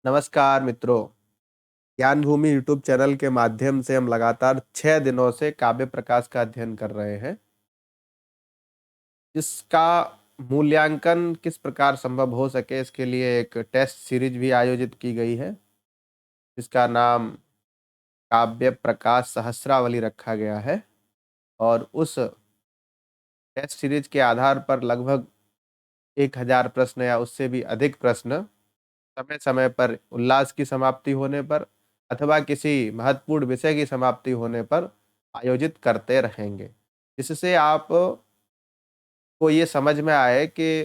नमस्कार मित्रों। ज्ञान भूमि यूट्यूब चैनल के माध्यम से हम लगातार 6 दिनों से काव्य प्रकाश का अध्ययन कर रहे हैं, जिसका मूल्यांकन किस प्रकार संभव हो सके इसके लिए एक टेस्ट सीरीज भी आयोजित की गई है, जिसका नाम काव्य प्रकाश सहस्रावली रखा गया है। और उस टेस्ट सीरीज के आधार पर लगभग 1000 प्रश्न या उससे भी अधिक प्रश्न समय समय पर उल्लास की समाप्ति होने पर अथवा किसी महत्वपूर्ण विषय की समाप्ति होने पर आयोजित करते रहेंगे, जिससे आप को ये समझ में आए कि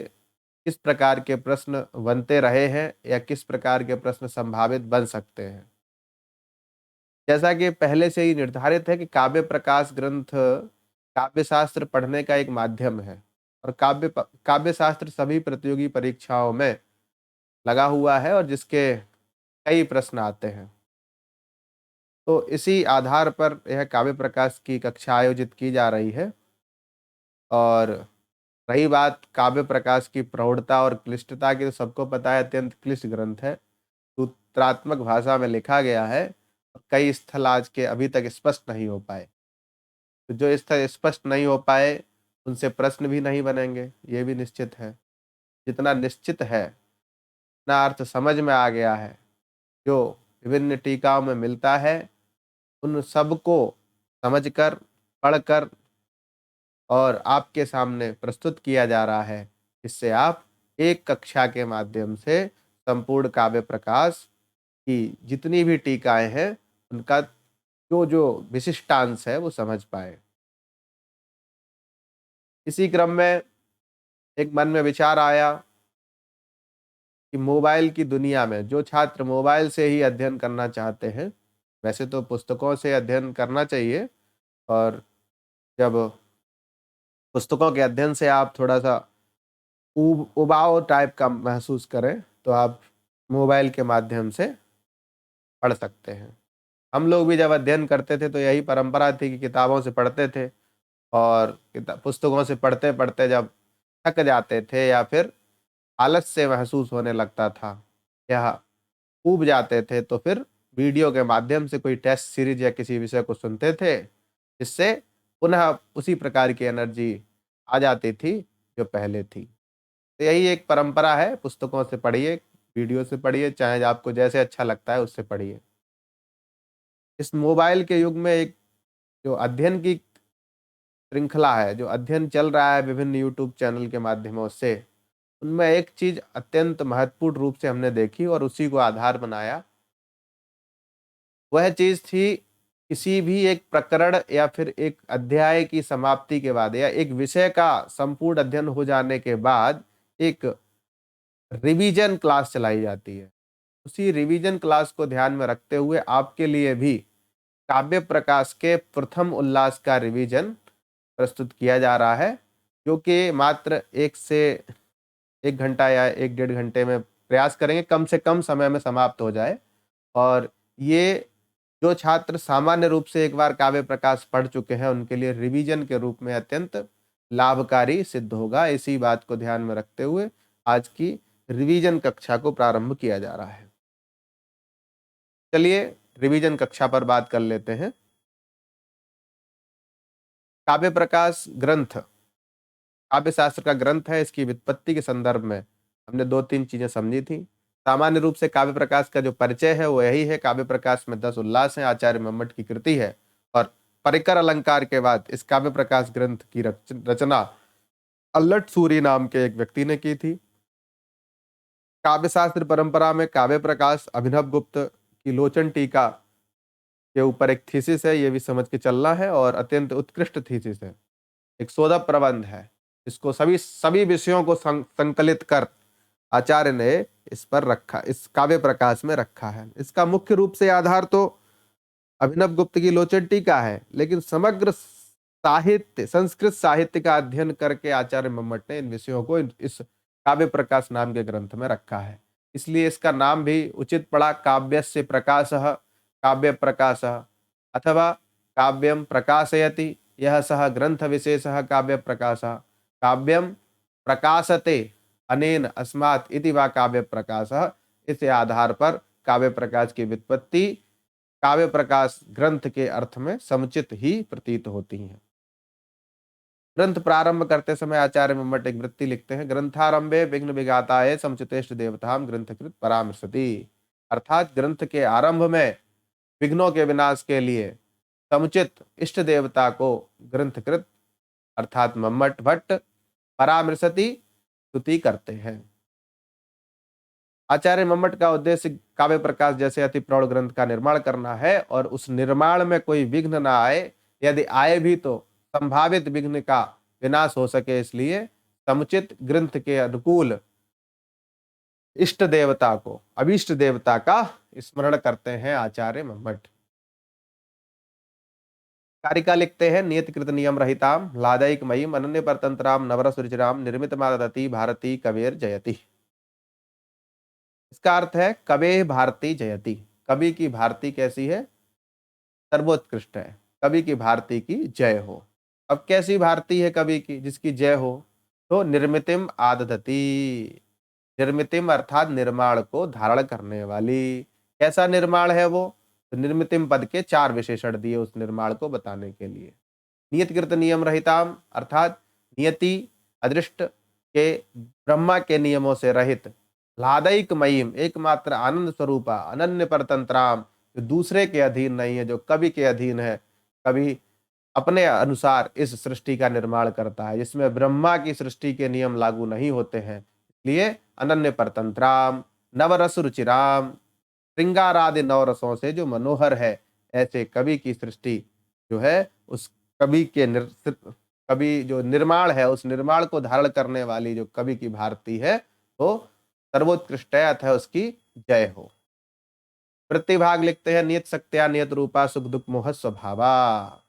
किस प्रकार के प्रश्न बनते रहे हैं या किस प्रकार के प्रश्न संभावित बन सकते हैं। जैसा कि पहले से ही निर्धारित है कि काव्य प्रकाश ग्रंथ काव्य शास्त्र पढ़ने का एक माध्यम है और काव्य शास्त्र सभी प्रतियोगी परीक्षाओं में लगा हुआ है और जिसके कई प्रश्न आते हैं। तो इसी आधार पर यह काव्य प्रकाश की कक्षा आयोजित की जा रही है। और रही बात काव्य प्रकाश की प्रौढ़ता और क्लिष्टता की, तो सबको पता है अत्यंत क्लिष्ट ग्रंथ है, सूत्रात्मक भाषा में लिखा गया है और कई स्थल आज के अभी तक स्पष्ट नहीं हो पाए। तो जो स्थल स्पष्ट नहीं हो पाए उनसे प्रश्न भी नहीं बनेंगे, ये भी निश्चित है। जितना निश्चित है उतना अर्थ समझ में आ गया है, जो विभिन्न टीकाओं में मिलता है उन सबको समझकर, पढ़कर और आपके सामने प्रस्तुत किया जा रहा है, इससे आप एक कक्षा के माध्यम से संपूर्ण काव्य प्रकाश की जितनी भी टीकाएं हैं उनका जो जो विशिष्टांश है वो समझ पाए। इसी क्रम में एक मन में विचार आया कि मोबाइल की दुनिया में जो छात्र मोबाइल से ही अध्ययन करना चाहते हैं, वैसे तो पुस्तकों से अध्ययन करना चाहिए, और जब पुस्तकों के अध्ययन से आप थोड़ा सा उबाऊ टाइप का महसूस करें तो आप मोबाइल के माध्यम से पढ़ सकते हैं। हम लोग भी जब अध्ययन करते थे तो यही परंपरा थी कि किताबों से पढ़ते थे और पुस्तकों से पढ़ते पढ़ते जब थक जाते थे या फिर आलस से महसूस होने लगता था या ऊब जाते थे तो फिर वीडियो के माध्यम से कोई टेस्ट सीरीज या किसी विषय को सुनते थे, जिससे पुनः उसी प्रकार की एनर्जी आ जाती थी जो पहले थी। तो यही एक परंपरा है, पुस्तकों से पढ़िए, वीडियो से पढ़िए, चाहे आपको जैसे अच्छा लगता है उससे पढ़िए। इस मोबाइल के युग में एक जो अध्ययन की श्रृंखला है, जो अध्ययन चल रहा है विभिन्न यूट्यूब चैनल के माध्यमों से, उनमें एक चीज अत्यंत महत्वपूर्ण रूप से हमने देखी और उसी को आधार बनाया। वह चीज थी किसी भी एक प्रकरण या फिर एक अध्याय की समाप्ति के बाद या एक विषय का संपूर्ण अध्ययन हो जाने के बाद एक रिवीजन क्लास चलाई जाती है। उसी रिवीजन क्लास को ध्यान में रखते हुए आपके लिए भी काव्य प्रकाश के प्रथम उल्लास का रिवीजन प्रस्तुत किया जा रहा है, जो कि मात्र 1 से 1 घंटा या 1 डेढ़ घंटे में प्रयास करेंगे कम से कम समय में समाप्त हो जाए। और ये जो छात्र सामान्य रूप से एक बार काव्य प्रकाश पढ़ चुके हैं उनके लिए रिवीजन के रूप में अत्यंत लाभकारी सिद्ध होगा। इसी बात को ध्यान में रखते हुए आज की रिवीजन कक्षा को प्रारंभ किया जा रहा है। चलिए रिवीजन कक्षा पर बात कर लेते हैं। काव्य प्रकाश ग्रंथ काव्य शास्त्र का ग्रंथ है। इसकी व्युत्पत्ति के संदर्भ में हमने 2-3 चीजें समझी थी। सामान्य रूप से काव्य प्रकाश का जो परिचय है वो यही है, काव्य प्रकाश में 10 उल्लास हैं, आचार्य मम्मट की कृति है। और परिकर अलंकार के बाद इस काव्य प्रकाश ग्रंथ की रचना अल्लट सूरी नाम के एक व्यक्ति ने की थी। काव्य शास्त्र परंपरा में काव्य प्रकाश अभिनव गुप्त की लोचन टीका के ऊपर एक थीसिस है, ये भी समझ के चलना है, और अत्यंत उत्कृष्ट थीसिस है, एक शोध प्रबंध है। इसको सभी सभी विषयों को संकलित कर आचार्य ने इस पर रखा, इस काव्य प्रकाश में रखा है। इसका मुख्य रूप से आधार तो अभिनव गुप्त की लोचन टीका है, लेकिन समग्र साहित्य, संस्कृत साहित्य का अध्ययन करके आचार्य मम्मट ने इन विषयों को इस काव्य प्रकाश नाम के ग्रंथ में रखा है। इसलिए इसका नाम भी उचित पड़ा, काव्यस्य प्रकाशः, काव्य प्रकाशः अथवा काव्यम प्रकाशयति यह सह ग्रंथ विशेषः काव्य प्रकाशः, काव्यम प्रकाशते अनेन अस्मात् इति वा काव्य प्रकाशः। इस आधार पर काव्य प्रकाश की व्युत्पत्ति काव्य प्रकाश ग्रंथ के अर्थ में समुचित ही प्रतीत होती हैं। ग्रंथ प्रारंभ करते समय आचार्य मम्मट एक वृत्ति लिखते हैं, ग्रंथारंभे विघ्न विघाताय समुचितेष्ट देवताम ग्रंथकृत परामर्शति। अर्थात ग्रंथ के आरंभ में विघ्नों के विनाश के लिए समुचित इष्ट देवता को ग्रंथकृत अर्थात मम्मट भट्ट परामर्शति स्तुति करते हैं। आचार्य मम्मट का उद्देश्य काव्य प्रकाश जैसे अति प्रौढ़ ग्रंथ का निर्माण करना है और उस निर्माण में कोई विघ्न ना आए, यदि आए भी तो संभावित विघ्न का विनाश हो सके, इसलिए समुचित ग्रंथ के अनुकूल इष्ट देवता को अभीष्ट देवता का स्मरण करते हैं आचार्य मम्मट। कारिका लिखते हैं, नियत कृत नियम रहिताम लादैक मयीम अनन्य परतंत्राम नवरस रुचिराम निर्मित मादती भारती कबीर जयति। इसका अर्थ है कबे भारती जयति, कवि की भारती कैसी है, सर्वोत्कृष्ट है, कवि की भारती की जय हो। अब कैसी भारती है कवि की जिसकी जय हो, तो निर्मितिम आदधति, निर्मितिम अर्थात निर्माण को धारण करने वाली। कैसा निर्माण है वो, तो निर्मितिम पद के 4 विशेषण दिए उस निर्माण को बताने के लिए। नियतकृत नियम रहिताम अर्थात नियति अदृष्ट के ब्रह्मा के नियमों से रहित, लादैक मयीम एकमात्र आनंद स्वरूपा अनन्य परतंत्राम जो दूसरे के अधीन नहीं है, जो कवि के अधीन है, कवि अपने अनुसार इस सृष्टि का निर्माण करता है जिसमें ब्रह्मा की सृष्टि के नियम लागू नहीं होते हैं, इसलिए अनन्य परतंत्राम नवरस रुचिराम श्रृंगार आदि नवरसों से जो मनोहर है, ऐसे कवि की सृष्टि जो है उस कवि के कवि जो निर्माण है उस निर्माण को धारण करने वाली जो कवि की भारती है वो सर्वोत्कृष्ट है, अतः उसकी जय हो। प्रतिभाग लिखते हैं, नियत शक्त्या नियत रूपा सुख दुख मोह स्वभावा।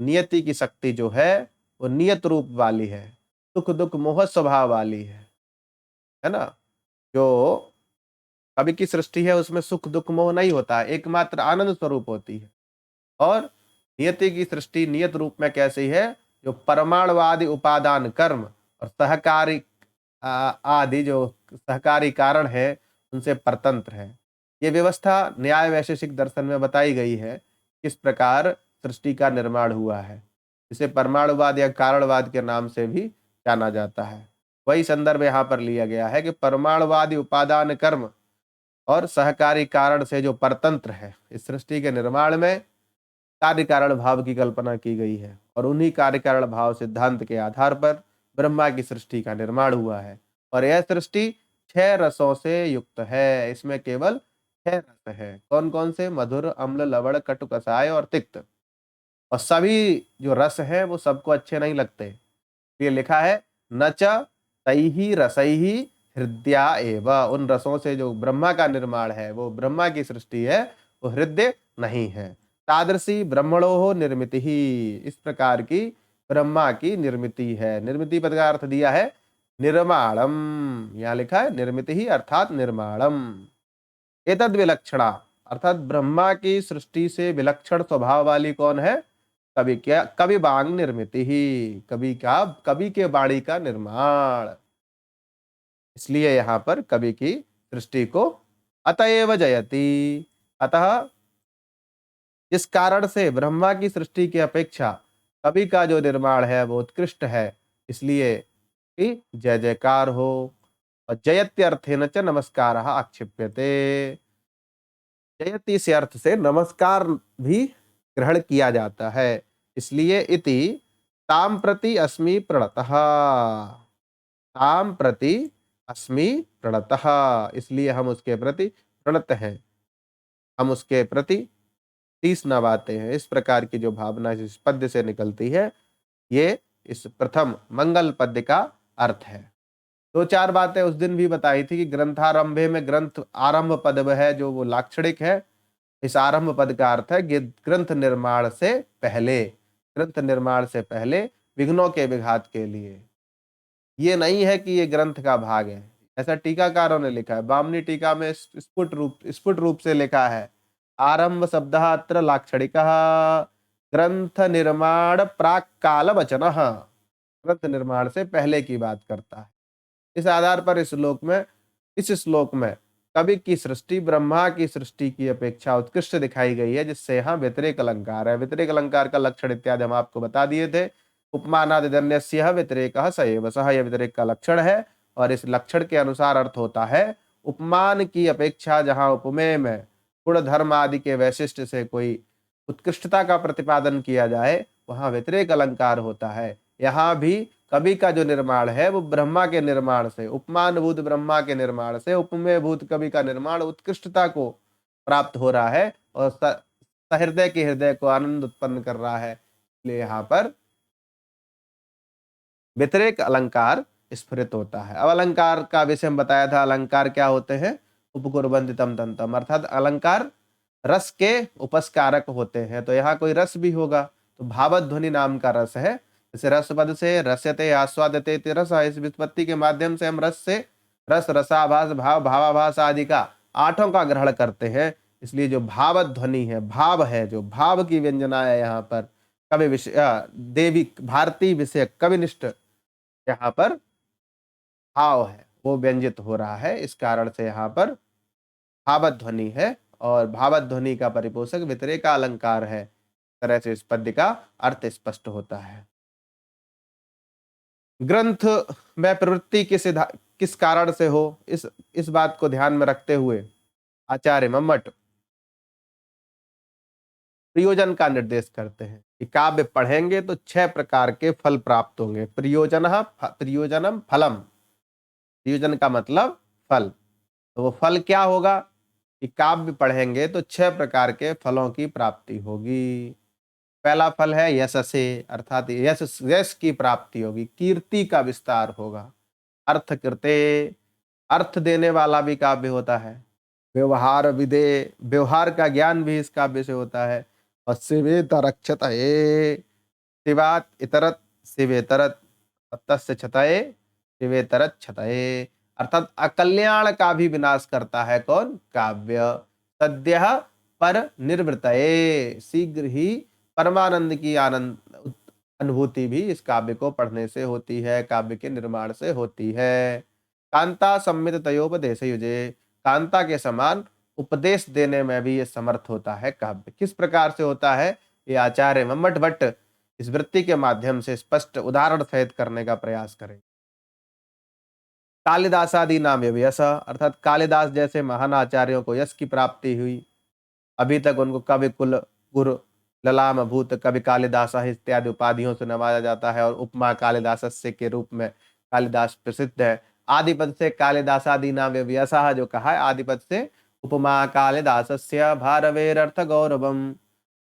नियति की शक्ति जो है वो नियत रूप वाली है, सुख दुख मोह स्वभाव वाली है ना। जो कवि की सृष्टि है उसमें सुख दुख मोह नहीं होता है, एकमात्र आनंद स्वरूप होती है। और नियति की सृष्टि नियत रूप में कैसी है, जो परमाणुवादी उपादान कर्म और सहकारी आदि जो सहकारी कारण है उनसे परतंत्र है। ये व्यवस्था न्याय वैशेषिक दर्शन में बताई गई है, किस प्रकार सृष्टि का निर्माण हुआ है, इसे परमाणुवाद या कारणवाद के नाम से भी जाना जाता है। वही संदर्भ यहाँ पर लिया गया है कि परमाणुवादी उपादान कर्म और सहकारी कारण से जो परतंत्र है, इस सृष्टि के निर्माण में कार्य कारण भाव की कल्पना की गई है और उन्हीं कार्य कारण भाव सिद्धांत के आधार पर ब्रह्मा की सृष्टि का निर्माण हुआ है। और यह सृष्टि 6 रसों से युक्त है, इसमें केवल 6 रस है। कौन कौन से, मधुर अम्ल लवण कटु कसाय और तिक्त। और सभी जो रस हैं वो सबको अच्छे नहीं लगते। ये लिखा है न च तैहि रसैहि हृदया एव, उन रसों से जो ब्रह्मा का निर्माण है, वो ब्रह्मा की सृष्टि है, वो हृदय नहीं है। तादृशी ब्रह्मणो निर्मिति ही, इस प्रकार की ब्रह्मा की निर्मिति है। निर्मिति पद का अर्थ दिया है निर्माणम, यहाँ लिखा है निर्मिति ही अर्थात निर्माणम। एतद विलक्षणा अर्थात ब्रह्मा की सृष्टि से विलक्षण स्वभाव वाली कौन है, कवि क्या, कवि बांग निर्मिति ही, कवि के वाणी का निर्माण। इसलिए यहाँ पर कवि की सृष्टि को अतएव जयति, अतः जिस कारण से ब्रह्मा की सृष्टि की अपेक्षा कवि का जो निर्माण है वो उत्कृष्ट है, इसलिए कि जय जयकार हो। और जयत्यर्थेन च नमस्कार आक्षिप्यते, जयति से अर्थ से नमस्कार भी ग्रहण किया जाता है, इसलिए इति ताम प्रति अस्मि प्रणतः, ताम प्रति अस्मि प्रणतः, इसलिए हम उसके प्रति प्रणत हैं, हम उसके प्रति शीश नवाते हैं। इस प्रकार की जो भावना इस पद्य से निकलती है, ये इस प्रथम मंगल पद्य का अर्थ है। 2-4 बातें उस दिन भी बताई थी कि ग्रंथारंभे में ग्रंथ आरंभ पद है जो वो लाक्षणिक है। इस आरंभ पद का अर्थ है कि ग्रंथ निर्माण से पहले, ग्रंथ निर्माण से पहले विघ्नों के विघात के लिए। ये नहीं है कि ये ग्रंथ का भाग है, ऐसा टीकाकारों ने लिखा है। बामनी टीका में स्फुट रूप से लिखा है, आरंभ शब्द अत्र लाक्षणिकः ग्रंथ निर्माण प्राक काल वचन, ग्रंथ निर्माण से पहले की बात करता है। इस आधार पर इस श्लोक में कवि की सृष्टि ब्रह्मा की सृष्टि की अपेक्षा उत्कृष्ट दिखाई गई है, जिससे यहाँ व्यतिरेक अलंकार है। व्यतिरेक अलंकार का लक्षण इत्यादि हम आपको बता दिए थे। उपमानादिजन्यस्य व्यतिरेकः स एव सः, यह व्यतिरेक का लक्षण है और इस लक्षण के अनुसार अर्थ होता है उपमान की अपेक्षा जहाँ उपमेय में गुण धर्म आदि के वैशिष्ट्य से कोई उत्कृष्टता का प्रतिपादन किया जाए, वहां व्यतिरेक अलंकार होता है। यहाँ भी कवि का जो निर्माण है वो ब्रह्मा के निर्माण से, उपमान भूत ब्रह्मा के निर्माण से उपमेय भूत कवि का निर्माण उत्कृष्टता को प्राप्त हो रहा है और सहृदय के हृदय को आनंद उत्पन्न कर रहा है। इसलिए यहाँ पर व्यतिरेक अलंकार स्फुरित होता है। अब अलंकार का विषय हम बताया था। अलंकार क्या होते हैं? उपकुर्बंधितम तंतम, अर्थात अलंकार रस के उपस्कारक होते हैं। तो यहाँ कोई रस भी होगा, तो भावध्वनि नाम का रस है। जैसे रस पद से रस्यते आस्वादते इति रस, इस व्युत्पत्ति के माध्यम से हम रस से रस, रसाभास, भाव, भावाभास आदि का आठों का ग्रहण करते हैं। इसलिए जो भावध्वनि है, भाव है, जो भाव की व्यंजना है, यहाँ पर कवि विषय देवी भारती विषय कविनिष्ठ यहाँ पर भाव है वो व्यंजित हो रहा है। इस कारण से यहाँ पर भावध्वनि है और भावध्वनि का परिपोषक व्यतिरेक का अलंकार है। तरह से इस पद्य का अर्थ स्पष्ट होता है। ग्रंथ में प्रवृत्ति किस कारण से हो, इस बात को ध्यान में रखते हुए आचार्य मम्मट प्रयोजन का निर्देश करते हैं कि काव्य पढ़ेंगे तो 6 प्रकार के फल प्राप्त होंगे। प्रयोजनम फलम, प्रयोजन का मतलब फल। तो वो फल क्या होगा कि काव्य पढ़ेंगे तो 6 प्रकार के फलों की प्राप्ति होगी। पहला फल है यश से, अर्थात यश यश की प्राप्ति होगी, कीर्ति का विस्तार होगा। अर्थ कृते, अर्थ देने वाला भी काव्य होता है। व्यवहार विदे, व्यवहार का ज्ञान भी इस काव्य से होता है। और शिवेत रक्षतये, शिवात इतरत शिवेतरत, तस्य छतये शिवेतरत छतये, अर्थात अकल्याण का भी विनाश करता है कौन? काव्य। सद्यः पर निर्वृतये, शीघ्र ही परमानंद की आनंद अनुभूति भी इस काव्य को पढ़ने से होती है, काव्य के निर्माण से होती है। कांता सम्मित तयोपदेश युजे, कांता के समान उपदेश देने में भी ये समर्थ होता है काव्य। किस प्रकार से होता है ये आचार्य मम्मट भट्ट इस वृत्ति के माध्यम से स्पष्ट उदाहरण सहित करने का प्रयास करें। कालिदासादि नाम यश, अर्थात कालिदास जैसे महान आचार्यों को यश की प्राप्ति हुई। अभी तक उनको कवि कुल गुरु ललाम भूत कवि कालिदास इत्यादि उपाधियों से नवाजा जाता है और उपमा कालिदासस्य के रूप में कालिदास प्रसिद्ध है। आदिपद से कालिदासादि नाम व्यवसाह जो कहा है, आदिपद से उपमा कालिदासस्य भारवेरर्थ गौरवम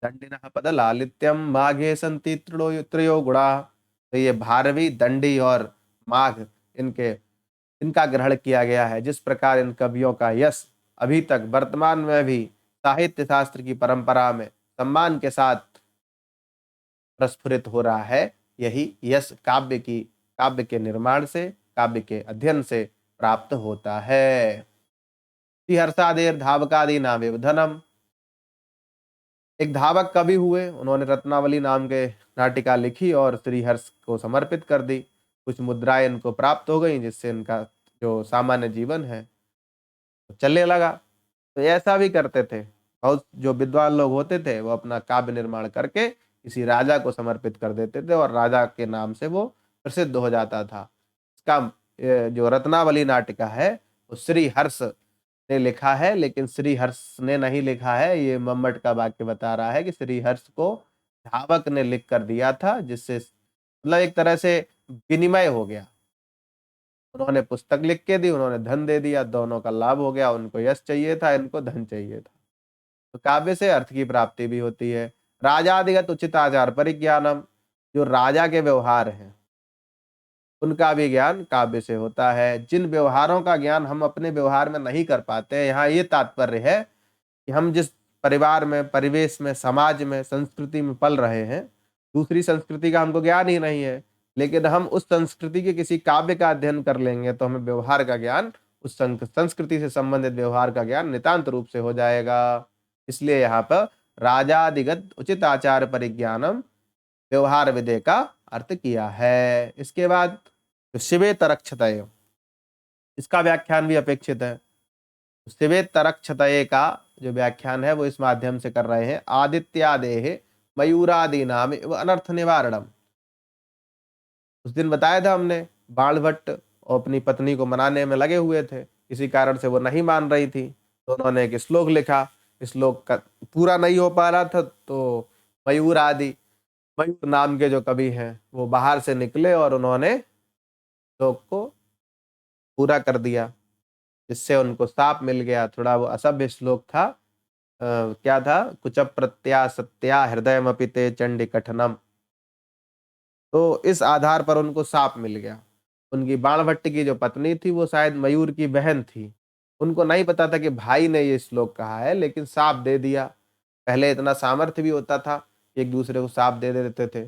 दंडिनः पद लालित्यम माघे संति त्रयो गुणा। तो ये भारवी, दंडी और माघ इनका ग्रहण किया गया है। जिस प्रकार इन कवियों का यश अभी तक वर्तमान में भी साहित्य शास्त्र की परंपरा में सम्मान के साथ प्रस्फुरित हो रहा है, यही यश काव्य के निर्माण से, काव्य के अध्ययन से प्राप्त होता है। श्रीहर्षादेर धावकादि नाम धनम, एक धावक कवि हुए, उन्होंने रत्नावली नाम के नाटिका लिखी और श्रीहर्ष को समर्पित कर दी। कुछ मुद्राएं इनको प्राप्त हो गई, जिससे इनका जो सामान्य जीवन है चलने लगा। तो ऐसा भी करते थे बहुत जो विद्वान लोग होते थे, वो अपना काव्य निर्माण करके किसी राजा को समर्पित कर देते थे और राजा के नाम से वो प्रसिद्ध हो जाता था। इसका जो रत्नावली नाटिका है वो श्री हर्ष ने लिखा है, लेकिन श्री हर्ष ने नहीं लिखा है, ये मम्मट का वाक्य बता रहा है कि श्री हर्ष को धावक ने लिख कर दिया था, जिससे मतलब एक तरह से विनिमय हो गया। उन्होंने पुस्तक लिख के दी, उन्होंने धन दे दिया, दोनों का लाभ हो गया। उनको यश चाहिए था, इनको धन चाहिए था। तो काव्य से अर्थ की प्राप्ति भी होती है। राजादिगत उचित आचार परिज्ञानम, जो राजा के व्यवहार हैं उनका भी ज्ञान काव्य से होता है। जिन व्यवहारों का ज्ञान हम अपने व्यवहार में नहीं कर पाते, यहाँ ये तात्पर्य है कि हम जिस परिवार में, परिवेश में, समाज में, संस्कृति में पल रहे हैं, दूसरी संस्कृति का हमको ज्ञान ही नहीं है, लेकिन हम उस संस्कृति के किसी काव्य का अध्ययन कर लेंगे तो हमें व्यवहार का ज्ञान, उस संस्कृति से संबंधित व्यवहार का ज्ञान नितांत रूप से हो जाएगा। इसलिए यहाँ पर राजादिगत उचित आचार परिज्ञानम व्यवहार विदे का अर्थ किया है। इसके बाद शिवे तरक्षतय, इसका व्याख्यान भी अपेक्षित है। शिवेतरक्षतये का जो व्याख्यान है वो इस माध्यम से कर रहे हैं। आदित्यादेः मयूरादि नाम एव अनर्थ निवारणम। उस दिन बताया था हमने, बाणभट्ट और अपनी पत्नी को मनाने में लगे हुए थे, किसी कारण से वो नहीं मान रही थी, तो उन्होंने एक श्लोक लिखा। श्लोक का पूरा नहीं हो पा रहा था, तो मयूर आदि, मयूर नाम के जो कवि हैं वो बाहर से निकले और उन्होंने श्लोक को पूरा कर दिया, जिससे उनको साप मिल गया। थोड़ा वो असभ्य श्लोक था। क्या था? कुच प्रत्या सत्या हृदयमपि ते चंडी कठनम। तो इस आधार पर उनको साप मिल गया। उनकी बाणभट्ट की जो पत्नी थी वो शायद मयूर की बहन थी। उनको नहीं पता था कि भाई ने ये श्लोक कहा है, लेकिन साप दे दिया। पहले इतना सामर्थ्य भी होता था कि एक दूसरे को साप दे देते थे।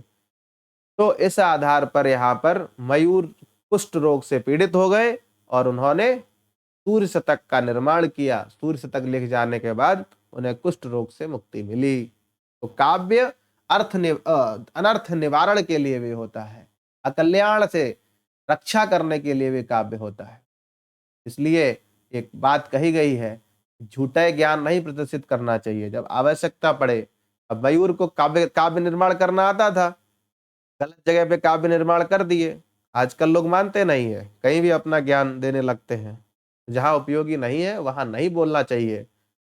तो इस आधार पर यहाँ पर मयूर कुष्ठ रोग से पीड़ित हो गए और उन्होंने सूर्य शतक का निर्माण किया। सूर्य शतक लिख जाने के बाद उन्हें कुष्ठ रोग से मुक्ति मिली। तो काव्य अनर्थ निवारण के लिए भी होता है, अकल्याण से रक्षा करने के लिए भी काव्य होता है। इसलिए एक बात कही गई है, झूठे ज्ञान नहीं प्रदर्शित करना चाहिए जब आवश्यकता पड़े। अब मयूर को काव्य काव्य निर्माण करना आता था, गलत जगह पे काव्य निर्माण कर दिए। आजकल लोग मानते नहीं है, कहीं भी अपना ज्ञान देने लगते हैं। जहां उपयोगी नहीं है वहां नहीं बोलना चाहिए।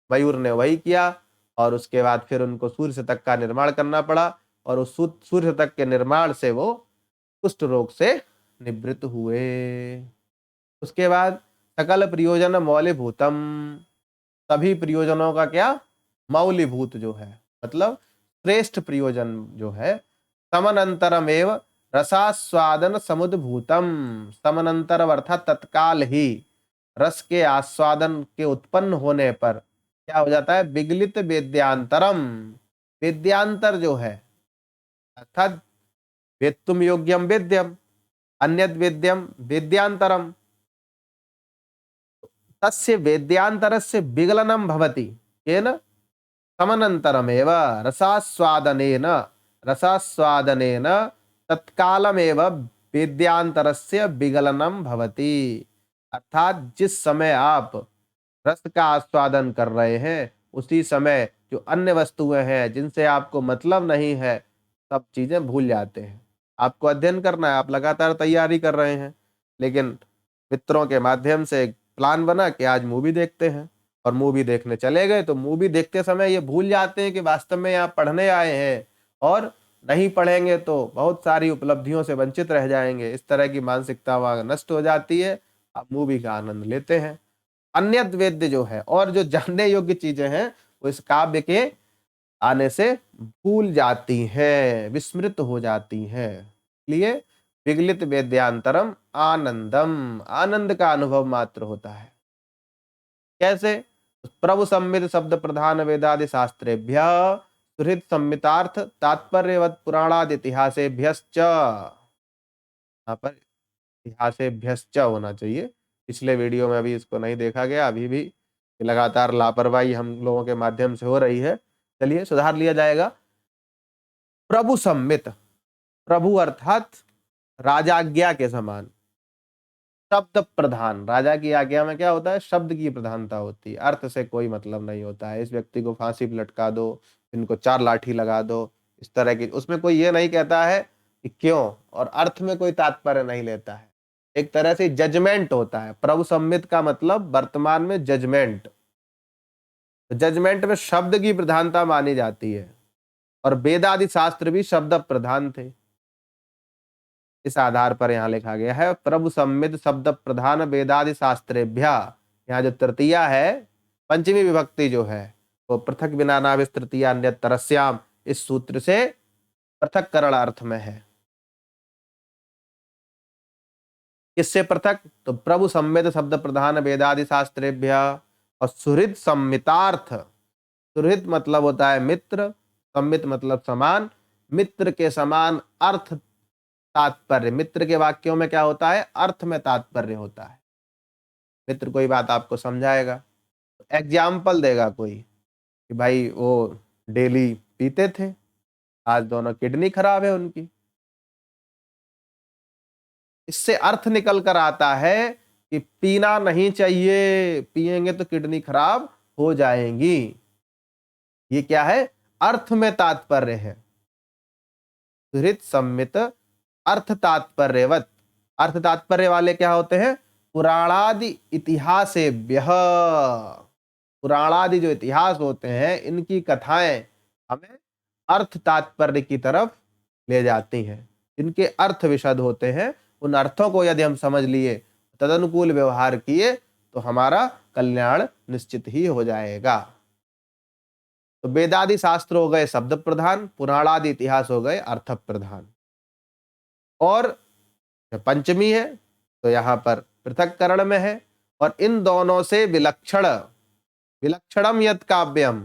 मयूर ने वही किया और उसके बाद फिर उनको सूर्य शतक का निर्माण करना पड़ा और उस सूर्य शतक के निर्माण से वो कुष्ठ रोग से निवृत्त हुए। उसके बाद सकल प्रयोजन मौलिभूतम, सभी प्रयोजनों का क्या? मौलिभूत जो है, मतलब श्रेष्ठ प्रयोजन जो है। समनंतरमेव रसास्वादन समुद्भूतम। समनंतर अर्थात तत्काल ही रस के आस्वादन के उत्पन्न होने पर क्या हो जाता है? विगलित वेद्यांतरम। वेद्यांतर जो है अर्थात वेत्तुम योग्यम वेद्यम, अन्यद वेद्यम वेद्यांतरम। तस्य वेद्यांतरस्य विगलनम भवति केन? समनंतरमेव रसास्वादनेन। रसास्वादनेन तत्कालमेव वेद्यांतरस्य विगलनम भवति। अर्थात जिस समय आप रस का आस्वादन कर रहे हैं उसी समय जो अन्य वस्तुएं हैं जिनसे आपको मतलब नहीं है, सब चीजें भूल जाते हैं। आपको अध्ययन करना है, आप लगातार तैयारी कर रहे हैं, लेकिन मित्रों के माध्यम से एक प्लान बना कि आज मूवी देखते हैं, और मूवी देखने चले गए तो मूवी देखते समय ये भूल जाते हैं कि वास्तव में यहाँ पढ़ने आए हैं, और नहीं पढ़ेंगे तो बहुत सारी उपलब्धियों से वंचित रह जाएंगे। इस तरह की मानसिकता वहां नष्ट हो जाती है। आप मूवी का आनंद लेते हैं। अन्य वेद्य जो है और जो जानने योग्य चीजें हैं वो इस काव्य के आने से भूल जाती हैं, विस्मृत हो जाती हैं। इसलिए विगलित वेद्यांतरम आनंदम, आनंद का अनुभव मात्र होता है। कैसे? प्रभु संविद शब्द प्रधान वेदादि शास्त्रेभ्य सुहृद संमितार्थ तात्पर्यवत पुराणादि इतिहासेभ्यश्च। यहाँ पर इतिहासेभ्यश्च होना चाहिए। पिछले वीडियो में अभी इसको नहीं देखा गया, अभी भी लगातार लापरवाही हम लोगों के माध्यम से हो रही है। चलिए सुधार लिया जाएगा। प्रभु सम्मित, प्रभु अर्थात राजाज्ञा के समान। शब्द प्रधान, राजा की आज्ञा में क्या होता है? शब्द की प्रधानता होती है, अर्थ से कोई मतलब नहीं होता है। इस व्यक्ति को फांसी पर लटका दो, इनको 4 लाठी लगा दो, इस तरह की उसमें कोई ये नहीं कहता है कि क्यों, और अर्थ में कोई तात्पर्य नहीं लेता है। एक तरह से जजमेंट होता है। प्रभु सम्मित का मतलब वर्तमान में जजमेंट। जजमेंट में शब्द की प्रधानता मानी जाती है, और वेदादि शास्त्र भी शब्द प्रधान थे। इस आधार पर यहां लिखा गया है प्रभु सम्मित शब्द प्रधान वेदादि शास्त्रेभ्य। यहाँ जो तृतीया है, पंचमी विभक्ति जो है वो पृथक बिना नाविस तृतीया अन्य तरस्याम, इस सूत्र से पृथककरण अर्थ में है। किससे पृथक? तो प्रभु सम्मित शब्द प्रधान वेदादि शास्त्रेभ्य। और सुहृद सम्मितार्थ, सुहृद मतलब होता है मित्र, सम्मित मतलब समान, मित्र के समान अर्थ तात्पर्य। मित्र के वाक्यों में क्या होता है? अर्थ में तात्पर्य होता है। मित्र कोई बात आपको समझाएगा, एग्जाम्पल देगा कोई कि भाई वो डेली पीते थे, आज दोनों किडनी खराब है उनकी। इससे अर्थ निकल कर आता है कि पीना नहीं चाहिए, पिएंगे तो किडनी खराब हो जाएंगी। ये क्या है? अर्थ में तात्पर्य है। हृत सम्मित अर्थ तात्पर्यवत। अर्थ तात्पर्य वाले क्या होते हैं? पुराणादि इतिहासेभ्यः। पुराणादि जो इतिहास होते हैं, इनकी कथाएं हमें अर्थ तात्पर्य की तरफ ले जाती हैं। इनके अर्थ विशद होते हैं। उन अर्थों को यदि हम समझ लिए, तदनुकूल व्यवहार किए, तो हमारा कल्याण निश्चित ही हो जाएगा। तो वेदादि शास्त्र हो गए शब्द प्रधान, पुराणादि इतिहास हो गए अर्थ प्रधान। और पंचमी है तो यहाँ पर पृथक्करण में है। और इन दोनों से विलक्षण, विलक्षणम यत् काव्यम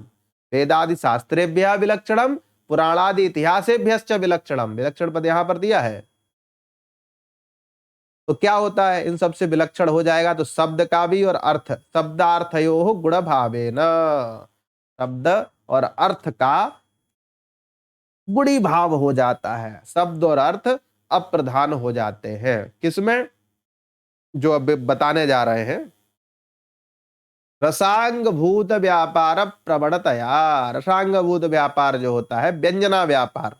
वेदादि शास्त्रेभ्यः विलक्षणम पुराणादि इतिहासेभ्यश्च विलक्षणम। विलक्षण पद यहाँ पर दिया है। तो क्या होता है? इन सबसे विलक्षण हो जाएगा तो शब्द का भी और अर्थ, शब्दार्थयोः गुण भावेन। शब्द और अर्थ का गुणी भाव हो जाता है। शब्द और अर्थ अप्रधान हो जाते हैं। किसमें? जो अब बताने जा रहे हैं। रसांग भूत व्यापार प्रवणतया। रसांग भूत व्यापार जो होता है, व्यंजना व्यापार,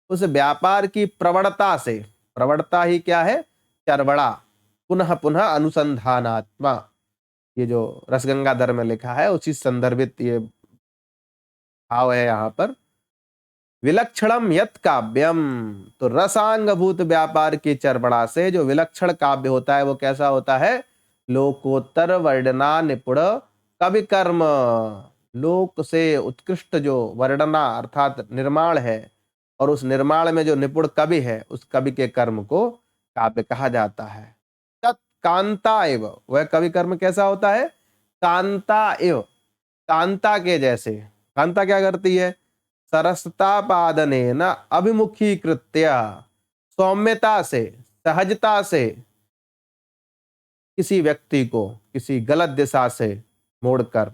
उस व्यापार की प्रवणता से। प्रवणता ही क्या है? चरवड़ा, पुनः पुनः अनुसंधानात्मा। ये जो रसगंगाधर में लिखा है उसी संदर्भित ये भाव है यहाँ पर। विलक्षणम यत् काव्यम, तो रसांगभूत व्यापार की चरबड़ा से जो विलक्षण काव्य होता है वो कैसा होता है? लोकोत्तर वर्णना निपुण कवि कर्म। लोक से उत्कृष्ट जो वर्णना अर्थात निर्माण है, और उस निर्माण में जो निपुण कवि है, उस कवि के कर्म को काव्य कहा जाता है। तत् कांता एव, वह कवि कर्म कैसा होता है? कांता एव, कांता के जैसे। कांता क्या करती है? सरसता पादनेन अभिमुखीकृत्य, सौम्यता से, सहजता से किसी व्यक्ति को किसी गलत दिशा से मोड़कर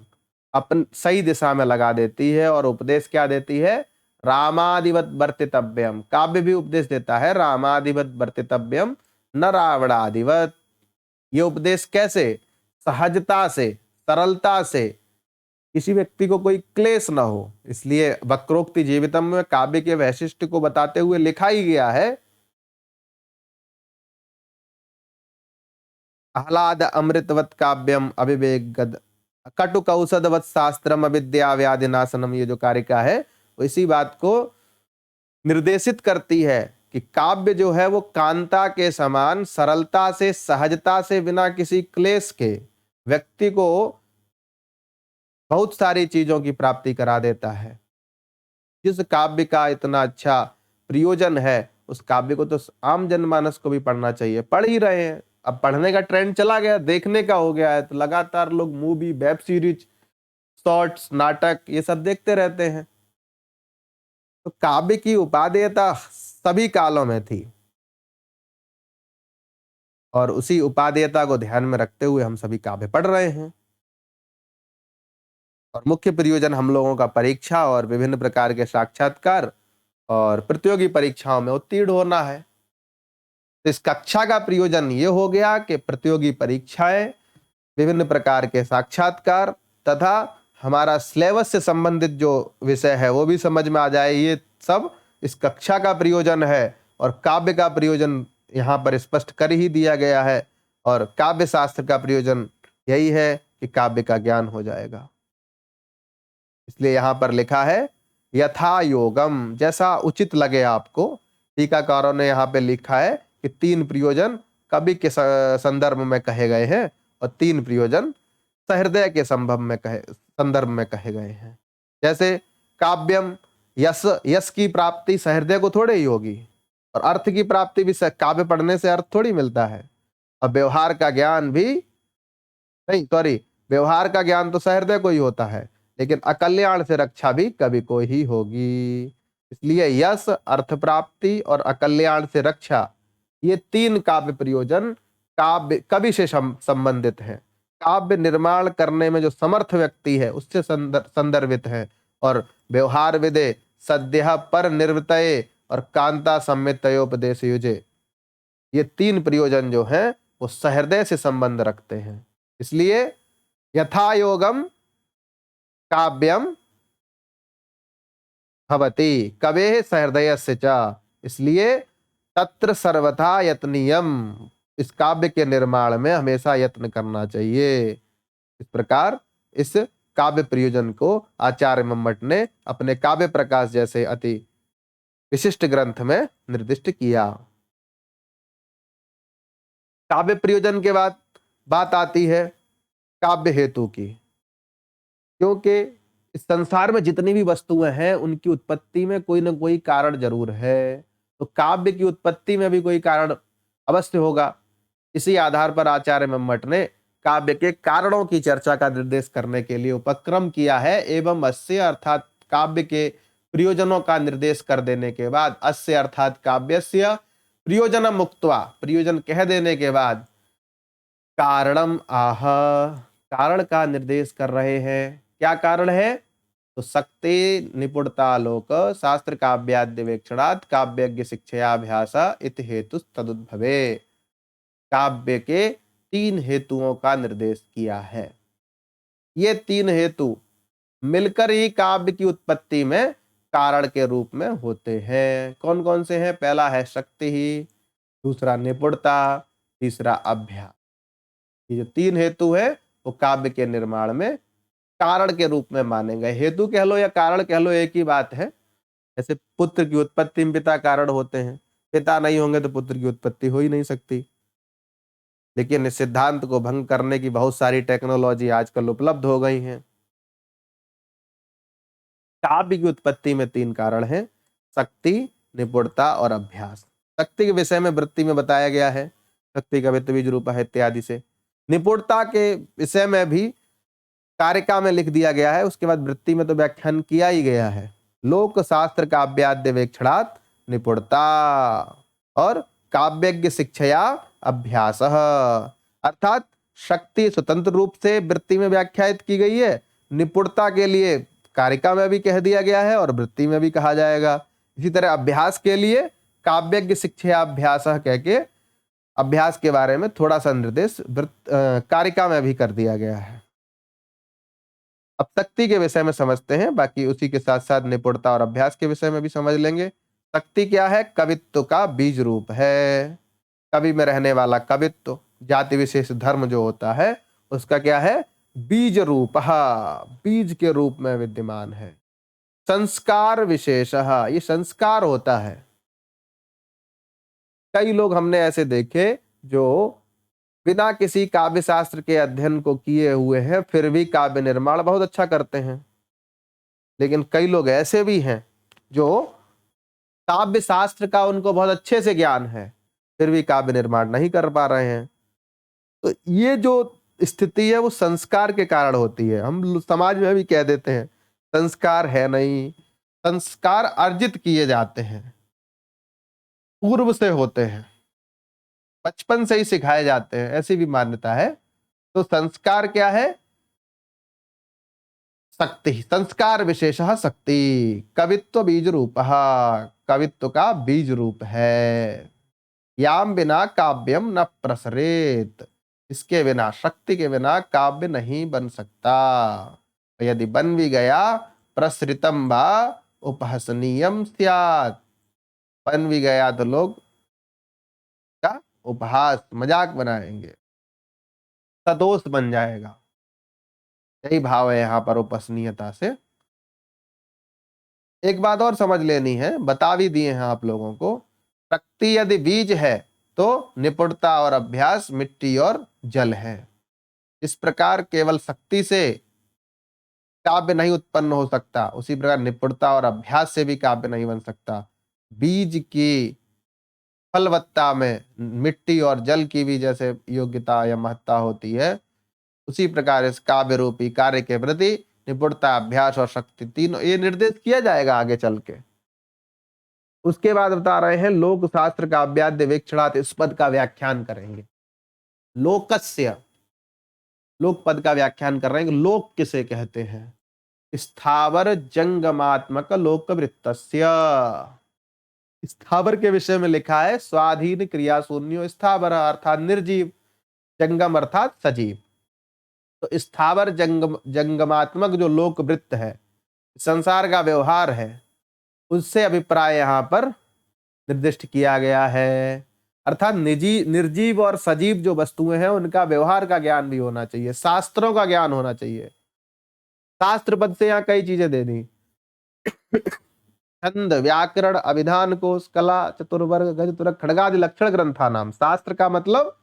अपन सही दिशा में लगा देती है। और उपदेश क्या देती है? रामादिवत वर्तितव्यम। काव्य भी उपदेश देता है, रामादिवत वर्तितव्यम न रावणादिवत। ये उपदेश कैसे? सहजता से, सरलता से, किसी व्यक्ति को कोई क्लेश ना हो। इसलिए वक्रोक्ति जीवितम में काव्य के वैशिष्ट्य को बताते हुए लिखा ही गया है, आह्लाद अमृतवत काव्यम अविवेक गद कटु कौसदवत शास्त्रम अविद्या व्याधि नाशनम। ये जो कारिका है वो इसी बात को निर्देशित करती है कि काव्य जो है वो कांता के समान सरलता से, सहजता से, बिना किसी क्लेश के व्यक्ति को बहुत सारी चीजों की प्राप्ति करा देता है। जिस काव्य का इतना अच्छा प्रयोजन है, उस काव्य को तो आम जनमानस को भी पढ़ना चाहिए। पढ़ ही रहे हैं। अब पढ़ने का ट्रेंड चला गया, देखने का हो गया है, तो लगातार लोग मूवी, वेब सीरीज, शॉर्ट्स, नाटक ये सब देखते रहते हैं। तो काव्य की उपादेयता सभी कालों में थी, और उसी उपादेयता को ध्यान में रखते हुए हम सभी काव्य पढ़ रहे हैं। और मुख्य प्रयोजन हम लोगों का परीक्षा और विभिन्न प्रकार के साक्षात्कार और प्रतियोगी परीक्षाओं में उत्तीर्ण होना है। तो इस कक्षा का प्रयोजन ये हो गया कि प्रतियोगी परीक्षाएं, विभिन्न प्रकार के साक्षात्कार तथा हमारा सिलेबस से संबंधित जो विषय है वो भी समझ में आ जाए। ये सब इस कक्षा का प्रयोजन है। और काव्य का प्रयोजन यहाँ पर स्पष्ट कर ही दिया गया है। और काव्य शास्त्र का प्रयोजन यही है कि काव्य का ज्ञान हो जाएगा। इसलिए यहाँ पर लिखा है यथा योगम, जैसा उचित लगे आपको। टीकाकारों ने यहाँ पे लिखा है कि 3 प्रयोजन कवि के संदर्भ में कहे गए हैं और 3 प्रयोजन सहृदय के संदर्भ में कहे गए हैं। जैसे काव्यम, यश, यश की प्राप्ति सहृदय को थोड़े ही होगी, और अर्थ की प्राप्ति भी काव्य पढ़ने से अर्थ थोड़ी मिलता है। और व्यवहार का ज्ञान भी नहीं, सॉरी, व्यवहार का ज्ञान तो सहृदय को ही होता है, लेकिन अकल्याण से रक्षा भी कवि को ही होगी। इसलिए यश, अर्थ प्राप्ति और अकल्याण से रक्षा, ये 3 काव्य प्रयोजन काव्य कवि से संबंधित हैं। काव्य निर्माण करने में जो समर्थ व्यक्ति है उससे संदर्भित है। और व्यवहार विदे सद्यः पर निर्वृतये और कांता सम्मितयोपदेश युजे, ये 3 प्रयोजन जो हैं वो सहृदय से संबंध रखते हैं। इसलिए यथा योगम काव्यम भवति कवेः सहृदयस्य च, इसलिए तत्र सर्वथा यत्नीयम, इस काव्य के निर्माण में हमेशा यत्न करना चाहिए। इस प्रकार इस काव्य प्रयोजन को आचार्य मम्मट ने अपने काव्य प्रकाश जैसे अति विशिष्ट ग्रंथ में निर्दिष्ट किया। काव्य प्रयोजन के बाद बात आती है काव्य हेतु की, क्योंकि इस संसार में जितनी भी वस्तुएं हैं उनकी उत्पत्ति में कोई ना कोई कारण जरूर है, तो काव्य की उत्पत्ति में भी कोई कारण अवश्य होगा। इसी आधार पर आचार्य मम्मट ने काव्य के कारणों की चर्चा का निर्देश करने के लिए उपक्रम किया है। एवं अस्य अर्थात काव्य के प्रयोजनों का निर्देश कर देने के बाद, अस्य अर्थात काव्यस्य प्रयोजनम मुक्त्वा, प्रयोजन कह देने के बाद कारणम आह, कारण का निर्देश कर रहे हैं। क्या कारण है? तो शक्ति निपुणतालोक शास्त्र काव्याद्यवेक्षणात् काव्यज्ञ शिक्षाभ्यास इति हेतु तदुद्भवे, काव्य के 3 हेतुओं का निर्देश किया है। ये 3 हेतु मिलकर ही काव्य की उत्पत्ति में कारण के रूप में होते हैं। कौन कौन से हैं? पहला है शक्ति ही, दूसरा निपुणता, तीसरा अभ्यास। ये जो 3 हेतु है वो काव्य के निर्माण में कारण के रूप में माने गए। हेतु कह लो या कारण कह लो, एक ही बात है। जैसे पुत्र की उत्पत्ति में पिता कारण होते हैं, पिता नहीं होंगे तो पुत्र की उत्पत्ति हो ही नहीं सकती। लेकिन इस सिद्धांत को भंग करने की बहुत सारी टेक्नोलॉजी आजकल उपलब्ध हो गई हैं। काव्य की उत्पत्ति में 3 कारण हैं, शक्ति, निपुणता और अभ्यास। शक्ति के विषय में वृत्ति में बताया गया है, शक्ति का वित्त बीज रूप है इत्यादि से। निपुणता के विषय में भी कारिका में लिख दिया गया है, उसके बाद वृत्ति में तो व्याख्यान किया ही गया है। लोक शास्त्र काव्याद्यवेक्षणात् निपुणता और काव्यज्ञ शिक्षया अभ्यास, अर्थात शक्ति स्वतंत्र रूप से वृत्ति में व्याख्यायित की गई है, निपुणता के लिए कारिका में भी कह दिया गया है और वृत्ति में भी कहा जाएगा। इसी तरह अभ्यास के लिए काव्यज्ञ शिक्षया अभ्यास कह के अभ्यास के बारे में थोड़ा सा निर्देश कारिका में भी कर दिया गया है। अब शक्ति के विषय में समझते हैं, बाकी उसी के साथ साथ निपुणता और अभ्यास के विषय में भी समझ लेंगे। शक्ति क्या है? कवित्व का बीज रूप है, कवि में रहने वाला कवित्व, जाति विशेष धर्म जो होता है उसका क्या है? बीज रूप, बीज के रूप में विद्यमान है। संस्कार विशेष, ये संस्कार होता है। कई लोग हमने ऐसे देखे जो बिना किसी काव्य शास्त्र के अध्ययन को किए हुए हैं, फिर भी काव्य निर्माण बहुत अच्छा करते हैं। लेकिन कई लोग ऐसे भी हैं जो काव्य शास्त्र का उनको बहुत अच्छे से ज्ञान है, फिर भी काव्य निर्माण नहीं कर पा रहे हैं। तो ये जो स्थिति है वो संस्कार के कारण होती है। हम समाज में भी कह देते हैं संस्कार है नहीं, संस्कार अर्जित किए जाते हैं, पूर्व से होते हैं, बचपन से ही सिखाए जाते हैं, ऐसी भी मान्यता है। तो संस्कार क्या है? शक्ति, संस्कार विशेष शक्ति, कवित्व बीज रूप, कवित्व का बीज रूप है। याम बिना काव्यम न प्रसरेत, इसके बिना, शक्ति के बिना काव्य नहीं बन सकता। यदि बन भी गया प्रसृतम वा उपहसनीयम स्यात्, बन भी गया तो लोग का उपहास, मजाक बनाएंगे, सदोष बन जाएगा। यही भाव है यहाँ पर उपहसनीयता से। एक बात और समझ लेनी है, बता भी दिए हैं आप लोगों को, शक्ति यदि बीज है तो निपुणता और अभ्यास मिट्टी और जल है। इस प्रकार केवल शक्ति से काव्य नहीं उत्पन्न हो सकता, उसी प्रकार निपुणता और अभ्यास से भी काव्य नहीं बन सकता। बीज की फलवत्ता में मिट्टी और जल की भी जैसे योग्यता या महत्ता होती है, उसी प्रकार इस काव्य रूपी कार्य के प्रति निपुणता, अभ्यास और शक्ति, तीनों ये निर्देश किया जाएगा आगे चल के। उसके बाद बता रहे हैं लोक शास्त्र काव्याद्यवेक्षणात्, इस पद का व्याख्यान करेंगे। लोकस्य, लोक पद का व्याख्यान कर रहे हैं। लोक किसे कहते हैं? स्थावर जंगमात्मक लोकवृत्तस्य। स्थावर के विषय में लिखा है स्वाधीन क्रिया शून्यो स्थावर, अर्थात निर्जीव, जंगम अर्थात सजीव। तो स्थावर जंगमात्मक जो लोक वृत्त है, संसार का व्यवहार है, उससे अभिप्राय यहाँ पर निर्दिष्ट किया गया है। अर्थात निजी निर्जीव और सजीव जो वस्तुएं हैं उनका व्यवहार का ज्ञान भी होना चाहिए, शास्त्रों का ज्ञान होना चाहिए। शास्त्र पद से यहाँ कई चीजें दे दी। छंद, व्याकरण, अभिधान कोश, कला, चतुर्वर्ग, गज, तुरक, खड्गादि लक्षण ग्रंथा नाम। शास्त्र का मतलब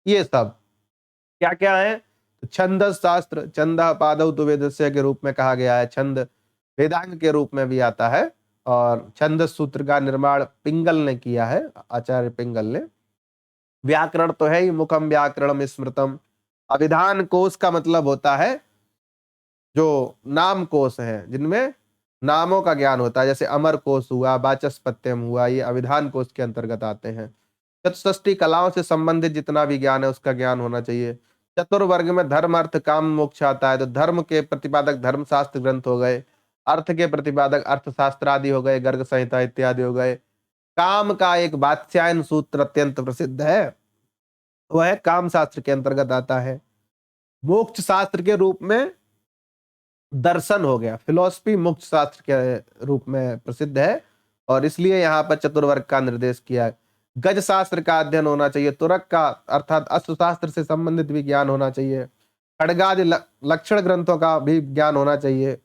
ये सब क्या क्या है? तो छंद शास्त्र, छंद पादौ तु वेदस्य के रूप में कहा गया है। छंद वेदांग के रूप में भी आता है और छंद सूत्र का निर्माण पिंगल ने किया है, आचार्य पिंगल ने। व्याकरण तो है ही, मुखम व्याकरणम स्मृतम। अभिधान कोश का मतलब होता है जो नाम कोश है, जिनमें नामों का ज्ञान होता है, जैसे अमर कोश हुआ, वाचस्पत्यम हुआ, ये अभिधान कोश के अंतर्गत आते हैं। चतुष्टि कलाओं से संबंधित जितना भी ज्ञान है उसका ज्ञान होना चाहिए। चतुर्वर्ग में धर्म अर्थ काम मोक्ष आता है, तो धर्म के प्रतिपादक धर्मशास्त्र ग्रंथ हो गए, अर्थ के प्रतिपादक अर्थशास्त्र आदि हो गए, गर्ग संहिता इत्यादि हो गए। काम का एक वात्स्यायन सूत्र अत्यंत प्रसिद्ध है, वह काम शास्त्र के अंतर्गत आता है। मोक्ष शास्त्र के रूप में दर्शन हो गया, फिलोसफी मोक्ष शास्त्र के रूप में प्रसिद्ध है और इसलिए यहाँ पर चतुर्वर्ग का निर्देश किया है। गज शास्त्र का अध्ययन होना चाहिए, तुरक का अर्थात अस्त्र शास्त्र से संबंधित भी ज्ञान होना चाहिए, खड्गादि लक्षण ग्रंथों का भी ज्ञान होना चाहिए।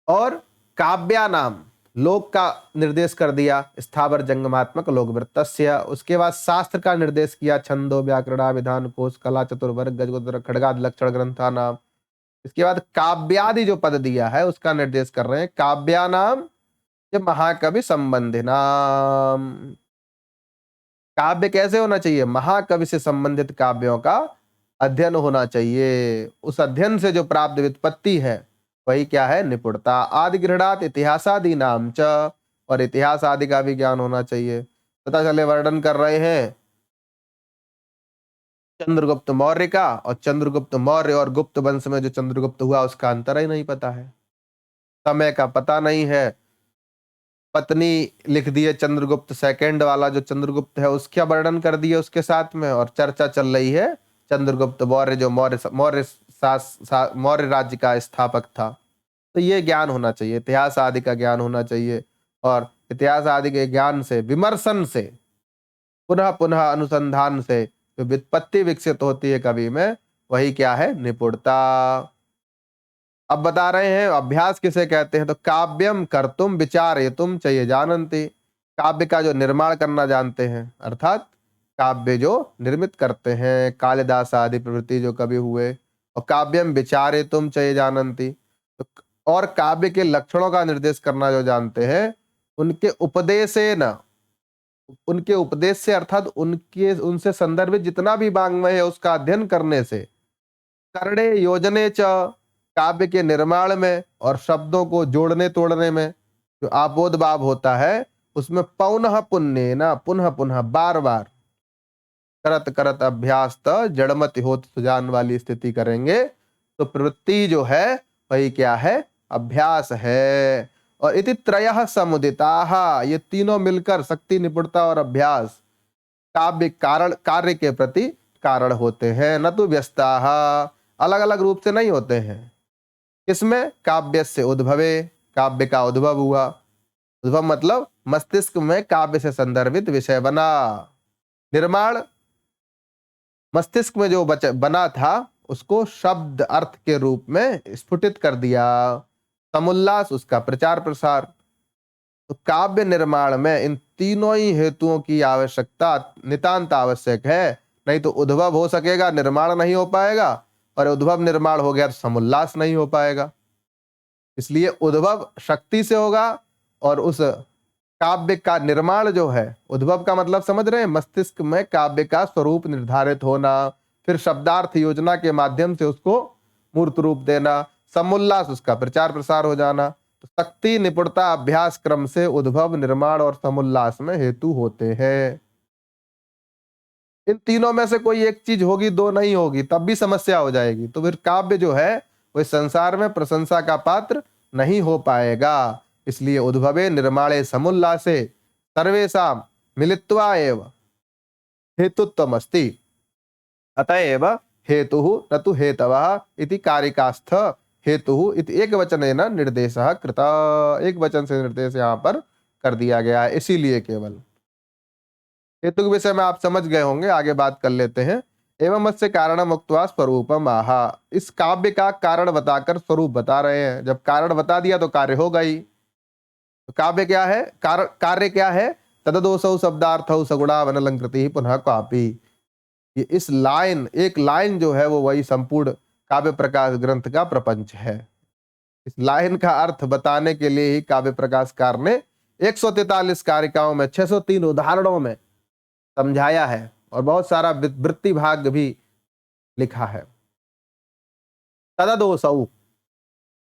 और काव्या नाम लोक का निर्देश कर दिया, स्थावर जंगमात्मक लोकवृत्तस्य। उसके बाद शास्त्र का निर्देश किया, छंदो व्याकरणा विधान कोश कला चतुर्वर्ग गज खड्गादि लक्षण ग्रंथा नाम। इसके बाद काव्यादि जो पद दिया है उसका निर्देश कर रहे हैं, काव्या नाम ये महाकवि संबंधी नाम। काव्य कैसे होना चाहिए? महाकवि से संबंधित काव्यों का अध्ययन होना चाहिए। उस अध्ययन से जो प्राप्त व्युत्पत्ति है वही क्या है? निपुणता। आदि गृहणात इतिहासादि नाम च, और इतिहास आदि का भी ज्ञान होना चाहिए। पता चले वर्णन कर रहे हैं चंद्रगुप्त मौर्य का, और चंद्रगुप्त मौर्य और गुप्त वंश में जो चंद्रगुप्त हुआ उसका अंतर ही नहीं पता है, समय का पता नहीं है। पत्नी लिख दिए चंद्रगुप्त सेकंड वाला, जो चंद्रगुप्त है उसका वर्णन कर दिए उसके साथ में, और चर्चा चल रही है चंद्रगुप्त मौर्य जो मौर्य राज्य का स्थापक था। तो ये ज्ञान होना चाहिए, इतिहास आदि का ज्ञान होना चाहिए। और इतिहास आदि के ज्ञान से, विमर्शन से, पुनः पुनः अनुसंधान से जो व्युत्पत्ति विकसित होती है कवि में, वही क्या है? निपुणता। अब बता रहे हैं अभ्यास किसे कहते हैं, तो काव्यम कर्तुम विचारयितुम च ये जानन्ति। काव्य का जो निर्माण करना जानते हैं, अर्थात काव्य जो निर्मित करते हैं, कालिदास आदि प्रवृत्ति जो कवि हुए। और काव्यम विचारयितुम च ये जानन्ति, तो और काव्य के लक्षणों का निर्देश करना जो जानते हैं, उनके उपदेशेन, उनके उपदेश से अर्थात उनके उनसे संदर्भित जितना भी वाङ्मय है उसका अध्ययन करने से, करणे योजने च, काव्य के निर्माण में और शब्दों को जोड़ने तोड़ने में जो आपोद भाव होता है उसमें पौनः पुण्य ना, पुनः पुनः बार बार करत करत अभ्यास त जड़मति होत सुजान वाली स्थिति करेंगे तो प्रवृत्ति जो है वही क्या है? अभ्यास है। और इति त्रयः समुदिताः, ये तीनों मिलकर शक्ति, निपुणता और अभ्यास काव्य कारण कार्य के प्रति कारण होते हैं। न तो व्यस्ताः, अलग अलग रूप से नहीं होते हैं। किसमें? काव्य से उद्भवे, काव्य का उद्भव हुआ। उद्भव मतलब मस्तिष्क में काव्य से संदर्भित विषय बना। निर्माण मस्तिष्क में जो बना था उसको शब्द अर्थ के रूप में स्फुटित कर दिया। समुल्लास, उसका प्रचार प्रसार। तो काव्य निर्माण में इन तीनों ही हेतुओं की आवश्यकता नितांत आवश्यक है, नहीं तो उद्भव हो सकेगा, निर्माण नहीं हो पाएगा, और उद्भव निर्माण हो गया तो समुल्लास नहीं हो पाएगा। इसलिए उद्भव शक्ति से होगा और उस काव्य का निर्माण जो है, उद्भव का मतलब समझ रहे हैं, मस्तिष्क में काव्य का स्वरूप निर्धारित होना, फिर शब्दार्थ योजना के माध्यम से उसको मूर्त रूप देना, समुल्लास उसका प्रचार प्रसार हो जाना। तो शक्ति, निपुणता, अभ्यास क्रम से उद्भव, निर्माण और समुल्लास में हेतु होते हैं। इन तीनों में से कोई एक चीज होगी, दो नहीं होगी, तब भी समस्या हो जाएगी। तो फिर काव्य जो है वह संसार में प्रशंसा का पात्र नहीं हो पाएगा। इसलिए उद्भवे निर्माणे समुल्लासे सर्वेषां मिलित्वा एव हेतुत्वमस्ति। अतएव हेतु न तु हेतवः इति कारिकास्थ हेतु इति एक वचनेन निर्देशः कृतः। एक वचन से निर्देश यहाँ पर कर दिया गया है, इसीलिए केवल। हेतु के विषय में आप समझ गए होंगे, आगे बात कर लेते हैं। एवं अस्य कारणम उक्त्वा स्वरूपम आह। इस काव्य का कारण बताकर स्वरूप बता रहे हैं। जब कारण बता दिया तो कार्य हो गई। तो काव्य क्या है, कार्य क्या है? तददोषौ शब्दार्थौ सगुणावनलंकृति पुनः कापी। ये इस लाइन, एक लाइन जो है वो वही संपूर्ण काव्य प्रकाश ग्रंथ का प्रपंच है। इस लाइन का अर्थ बताने के लिए ही काव्य प्रकाशकार ने 143 कारिकाओं में 603 उदाहरणों में समझाया है और बहुत सारा वृत्ति भाग भी लिखा है। तददोषौ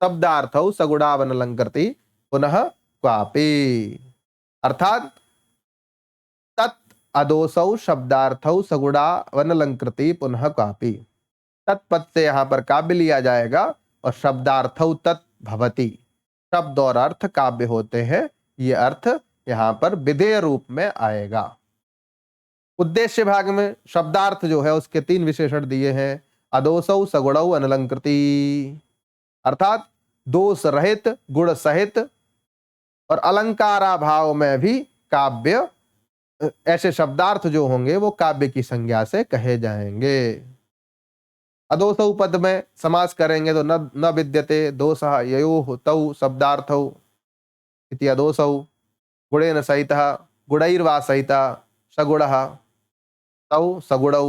शब्दार्थौ सगुणावनलंकृति पुनः क्वापि, अर्थात तत् अदोषौ शब्दार्थौ सगुणावनलंकृति पुनः क्वापि। तत्पद से यहाँ पर काव्य लिया जाएगा और शब्दार्थौ तत् भवति। शब्द और अर्थ काव्य होते हैं, ये अर्थ यहाँ पर विधेय रूप में आएगा। उद्देश्य भाग में शब्दार्थ जो है उसके 3 विशेषण दिए हैं। अदोषौ सगुणौ अनलंकृति, अर्थात दोष रहित, गुण सहित और अलंकाराभाव में भी काव्य, ऐसे शब्दार्थ जो होंगे वो काव्य की संज्ञा से कहे जाएंगे। अदोषौ पद में समास करेंगे तो न विद्यते दोषः ययोः तौ शब्दार्थौ इति अदोषौ। गुणेन सहितः गुणैर्वा सहितः सगुणः तौ सगुणौ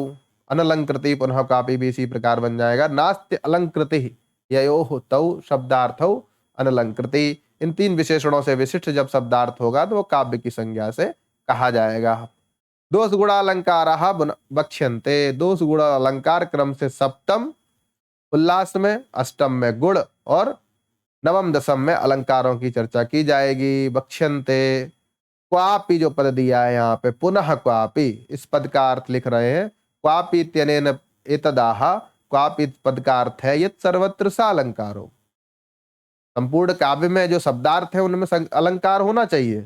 अनलंकृति पुनः कापि भी इसी प्रकार बन जाएगा। नास्ति अलंकृति ययोः तौ शब्दार्थौ अनलंकृति। इन 3 विशेषणों से विशिष्ट जब शब्दार्थ होगा तो वो काव्य की संज्ञा से कहा जाएगा। दोष गुणालंकाराः वक्ष्यन्ते। दोष गुण अलंकार क्रम से सप्तम उल्लास में, अष्टम में गुण और नवम दशम में अलंकारों की चर्चा की जाएगी। वक्ष्यन्ते, क्वापि जो पद दिया है यहाँ पे, पुनः क्वापि, इस पद का अर्थ लिख रहे हैं। क्वापि इत्यनेन एतदाह, क्वापि पद का अर्थ है यत् सर्वत्र सा अलंकारो। संपूर्ण काव्य में जो शब्दार्थ है उनमें अलंकार होना चाहिए।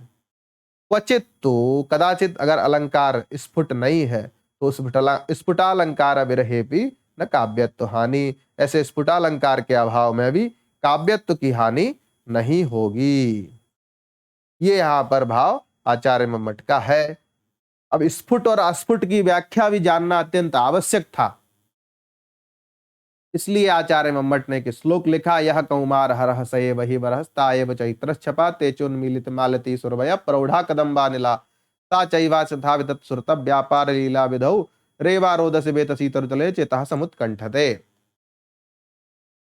क्वचित तो कदाचित अगर अलंकार स्फुट नहीं है तो स्फुटालंकार विरहेपि न काव्यत्व हानि। ऐसे स्फुटालंकार के अभाव में भी काव्यत्व की हानि नहीं होगी। ये यहाँ पर भाव आचार्य मम्मट का है। अब स्फुट और अस्फुट की व्याख्या भी जानना अत्यंत आवश्यक था, इसलिए आचार्य मम्मट ने एक श्लोक लिखा। यह कौमार हरह सये वही बरहस्ता एव चैत्र छपा तेचोन्मीलित मालती सुरभय प्रौढ़ा कदम्बा नीला सा चैवा सथा वितत सुरत व्यापार लीला विधौ रेवा रोदस बेतसी तरुतले चेता समुत्कंठते।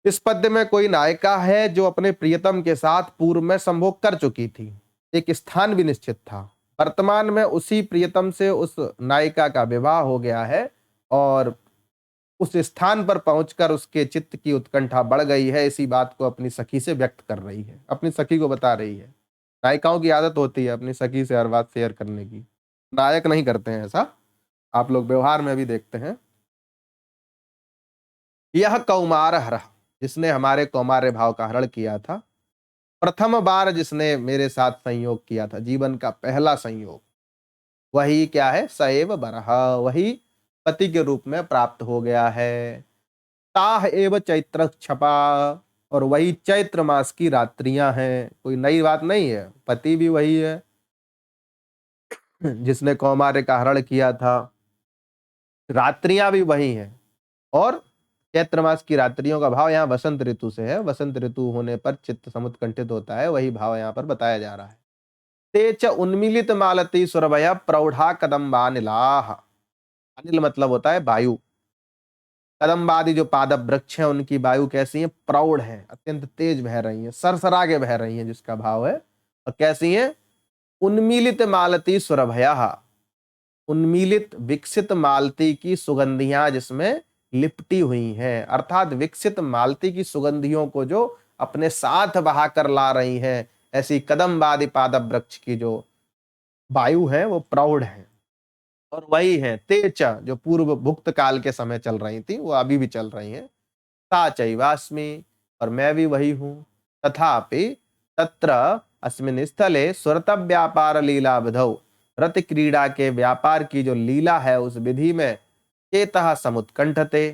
इस पद्य में कोई नायिका है जो अपने प्रियतम के साथ पूर्व में संभोग कर चुकी थी। एक स्थान भी निश्चित था। वर्तमान में उसी प्रियतम से उस नायिका का विवाह हो गया है और उस स्थान पर पहुंचकर उसके चित्त की उत्कंठा बढ़ गई है। इसी बात को अपनी सखी से व्यक्त कर रही है, अपनी सखी को बता रही है। नायिकाओं की आदत होती है अपनी सखी से हर बात शेयर करने की। नायक नहीं करते हैं ऐसा, आप लोग व्यवहार में भी देखते हैं। यह कौमार हर, जिसने हमारे कौमार्य भाव का हरण किया था, प्रथम बार जिसने मेरे साथ संयोग किया था, जीवन का पहला संयोग, वही क्या है, सएव बरह, वही पति के रूप में प्राप्त हो गया है। ताह एव चैत्र छपा, और वही चैत्र मास की रात्रियां हैं। कोई नई बात नहीं है, पति भी वही है जिसने कौमार्य का हरण किया था, रात्रियां भी वही हैं। और चैत्र मास की रात्रियों का भाव यहाँ वसंत ऋतु से है। वसंत ऋतु होने पर चित्त समुत्कंठित होता है, वही भाव यहाँ पर बताया जा रहा है। तेच उन्मीलित मालती सुरभय प्रौढ़ा कदम्बा नीलाह। अनिल मतलब होता है वायु। कदम्बादि जो पादप वृक्ष हैं उनकी वायु कैसी है, प्रौढ़ है, अत्यंत तेज बह रही है, सरसरागे बह रही है, जिसका भाव है। और कैसी है, उन्मीलित मालती सुरभया, उन्मीलित विकसित मालती की सुगंधियां जिसमें लिपटी हुई हैं, अर्थात विकसित मालती की सुगंधियों को जो अपने साथ बहाकर ला रही हैं, ऐसी कदम्बादि पादप वृक्ष की जो वायु है वो प्रौढ़ है। और वही है तेज, जो पूर्व भुक्त काल के समय चल रही थी वो अभी भी चल रही हैं। सा चैवास्मि, और मैं भी वही हूं। तथापि तत्र अस्मिन् स्थले सुरत व्यापार लीला विधौ, रत क्रीड़ा के व्यापार की जो लीला है उस विधि में चेतः समुत्कंठते,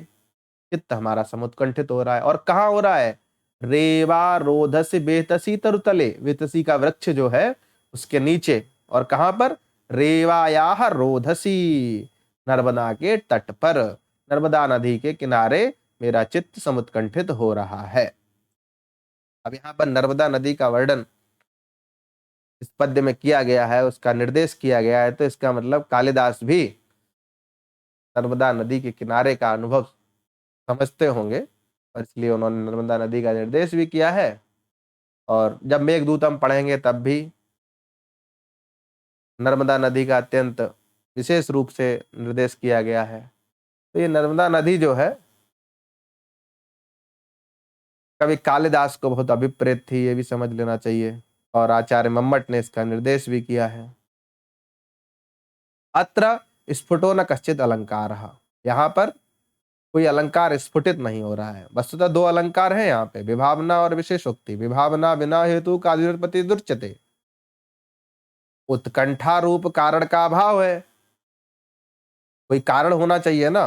चित्त हमारा समुत्कंठित हो रहा है। और कहाँ हो रहा है? रेवा रोधसी बेतसी तरुतले, बेतसी का वृक्ष जो है उसके नीचे। और कहाँ पर? रेवायाह रोधसी, नर्मदा के तट पर, नर्मदा नदी के किनारे मेरा चित्त समुत्कंठित हो रहा है। अब यहाँ पर नर्मदा नदी का वर्णन इस पद्य में किया गया है, उसका निर्देश किया गया है, तो इसका मतलब कालिदास भी नर्मदा नदी के किनारे का अनुभव समझते होंगे, और इसलिए उन्होंने नर्मदा नदी का निर्देश भी किया है। और जब मेघदूत हम पढ़ेंगे तब भी नर्मदा नदी का अत्यंत विशेष रूप से निर्देश किया गया है। तो ये नर्मदा नदी जो है कवि कालिदास को बहुत अभिप्रेत थी, ये भी समझ लेना चाहिए, और आचार्य मम्मट ने इसका निर्देश भी किया है। अत्र स्फुटो न कश्चित अलंकार, यहाँ पर कोई अलंकार स्फुटित नहीं हो रहा है। वस्तुतः दो अलंकार हैं यहाँ पे, विभावना और विशेषोक्ति। विभावना बिना हेतु कार्योत्पत्ति दुर्चते, उत्कंठा रूप कारण का अभाव है। कोई कारण होना चाहिए ना,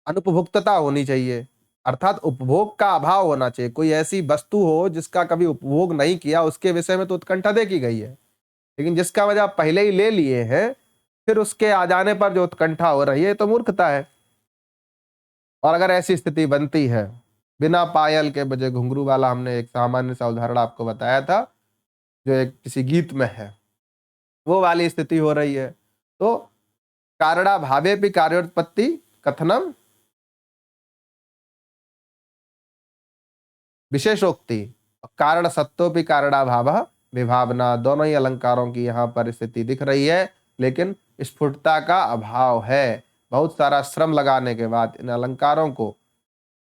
अनुपभोक्तता होनी चाहिए, अर्थात उपभोग का अभाव होना चाहिए। कोई ऐसी वस्तु हो जिसका कभी उपभोग नहीं किया, उसके विषय में तो उत्कंठा देखी गई है, लेकिन जिसका वजह आप पहले ही ले लिए हैं, फिर उसके आ जाने पर जो उत्कंठा हो रही है, तो मूर्खता है। और अगर ऐसी स्थिति बनती है, बिना पायल के बजे घुंघरू वाला, हमने एक सामान्य सा उदाहरण आपको बताया था जो एक किसी गीत में है, वो वाली स्थिति हो रही है, तो कारणा भावे भी कार्योत्पत्ति कथनम विशेषोक्ति, कारण सत्योपि कारणाभाव विभावना, दोनों ही अलंकारों की यहाँ पर स्थिति दिख रही है, लेकिन स्फुटता का अभाव है। बहुत सारा श्रम लगाने के बाद इन अलंकारों को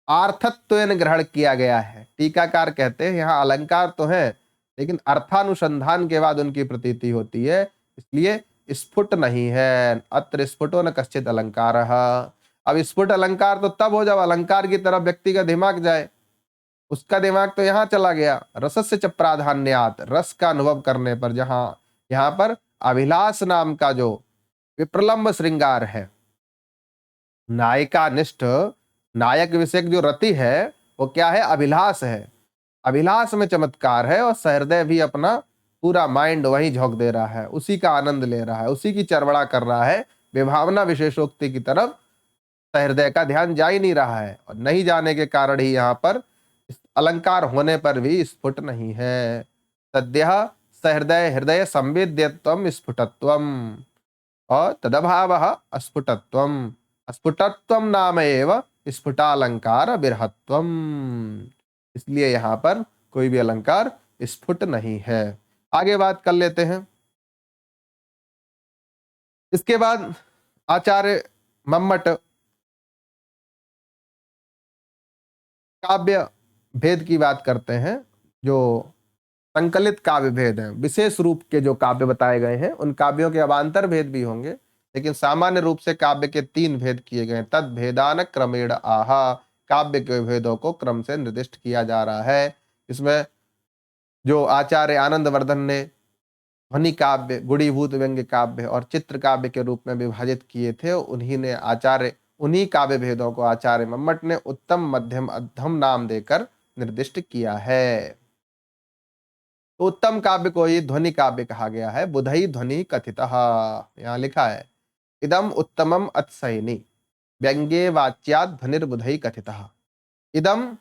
अर्थत्वेन ग्रहण किया गया है। टीकाकार कहते हैं यहाँ अलंकार तो है, लेकिन अर्थानुसंधान के बाद उनकी प्रतीति होती है, इसलिए स्फुट नहीं है। अत्र स्फुटो न कश्चित अलंकार। अब स्फुट अलंकार तो तब हो जब अलंकार की तरफ व्यक्ति का दिमाग जाए, उसका दिमाग तो यहाँ चला गया। रसस्य च प्राधान्यात, रस का अनुभव करने पर, जहां यहाँ पर अभिलाष नाम का जो विप्रलंब श्रृंगार है, नायिका निष्ठ नायक विषयक जो रति है, वो क्या है? अभिलाष है। अभिलाष में चमत्कार है, और सहृदय भी अपना पूरा माइंड वहीं झोंक दे रहा है, उसी का आनंद ले रहा है, उसी की चरवड़ा कर रहा है। विभावना विशेषोक्ति की तरफ सहृदय का ध्यान जा ही नहीं रहा है, और नहीं जाने के कारण ही यहाँ पर अलंकार होने पर भी स्फुट नहीं है। सद्य सहृदय हृदय संवेद्यत्वम स्फुटत्वम, और तदभाव अस्फुटत्वम, अस्फुटत्वम नाम एव स्फुटालंकार बिरहत्वम। इसलिए यहाँ पर कोई भी अलंकार स्फुट नहीं है। आगे बात कर लेते हैं। इसके बाद आचार्य मम्मट काव्य भेद की बात करते हैं। जो संकलित काव्य भेद हैं, विशेष रूप के जो काव्य बताए गए हैं, उन काव्यों के अवान्तर भेद भी होंगे, लेकिन सामान्य रूप से काव्य के 3 भेद किए गए। तद भेदान क्रमेण आहा, काव्य के भेदों को क्रम से निर्दिष्ट किया जा रहा है। इसमें जो आचार्य आनंदवर्धन ने ध्वनि काव्य, गुणीभूत व्यंग्य काव्य और चित्र काव्य के रूप में विभाजित किए थे, उन्हीं काव्य भेदों को आचार्य मम्मट ने उत्तम मध्यम अधम नाम देकर निर्दिष्ट किया है। तो उत्तम काव्य को ही ध्वनि काव्य कहा गया है। बुधई ध्वनि कथितः, यहाँ लिखा है इदम उत्तमम अत्सैनि व्यंग्ये वाच्यात् ध्वनिर्बुधई कथितः। इदम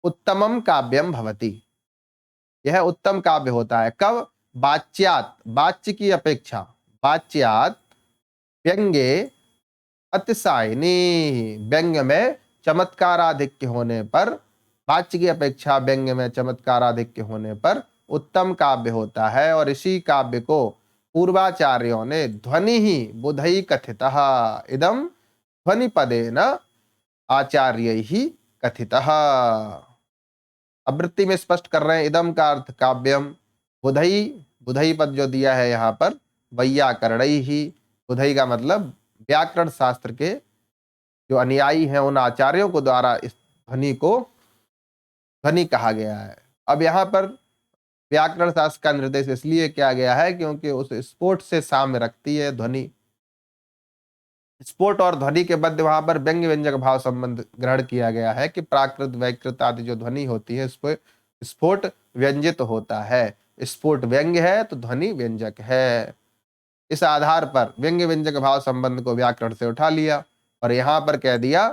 उत्तमम काव्यम भवति, यह उत्तम काव्य होता है कब? वाच्यात, वाच्य की अपेक्षा, वाच्यात व्यंग्ये अतिशायिनी, व्यंग्य में चमत्काराधिक्य होने पर, वाच्य की अपेक्षा व्यंग्य में चमत्काराधिक्य होने पर उत्तम काव्य होता है। और इसी काव्य को पूर्वाचार्यों ने ध्वनि ही बुधई कथितः, इदम ध्वनि पदेन आचार्य ही कथितः। आवृत्ति में स्पष्ट कर रहे हैं, इदम का अर्थ काव्यम, बुधई, बुधई पद जो दिया है यहाँ पर वैयाकरणई ही, बुधई का मतलब व्याकरण शास्त्र के जो अनुयायी हैं, उन आचार्यों को द्वारा इस ध्वनि को ध्वनि कहा गया है। अब यहाँ पर व्याकरण शास्त्र का निर्देश इसलिए किया गया है क्योंकि उस स्पोर्ट से साम्य रखती है ध्वनि। स्फोट और ध्वनि के मध्य वहां पर व्यंग्य व्यंजक भाव संबंध ग्रहण किया गया है कि प्राकृत वैकृत आदि जो ध्वनि होती है, उस पर स्फोट व्यंजित होता है। स्फोट व्यंग्य है तो ध्वनि व्यंजक है। इस आधार पर व्यंग्य व्यंजक भाव संबंध को व्याकरण से उठा लिया और यहां पर कह दिया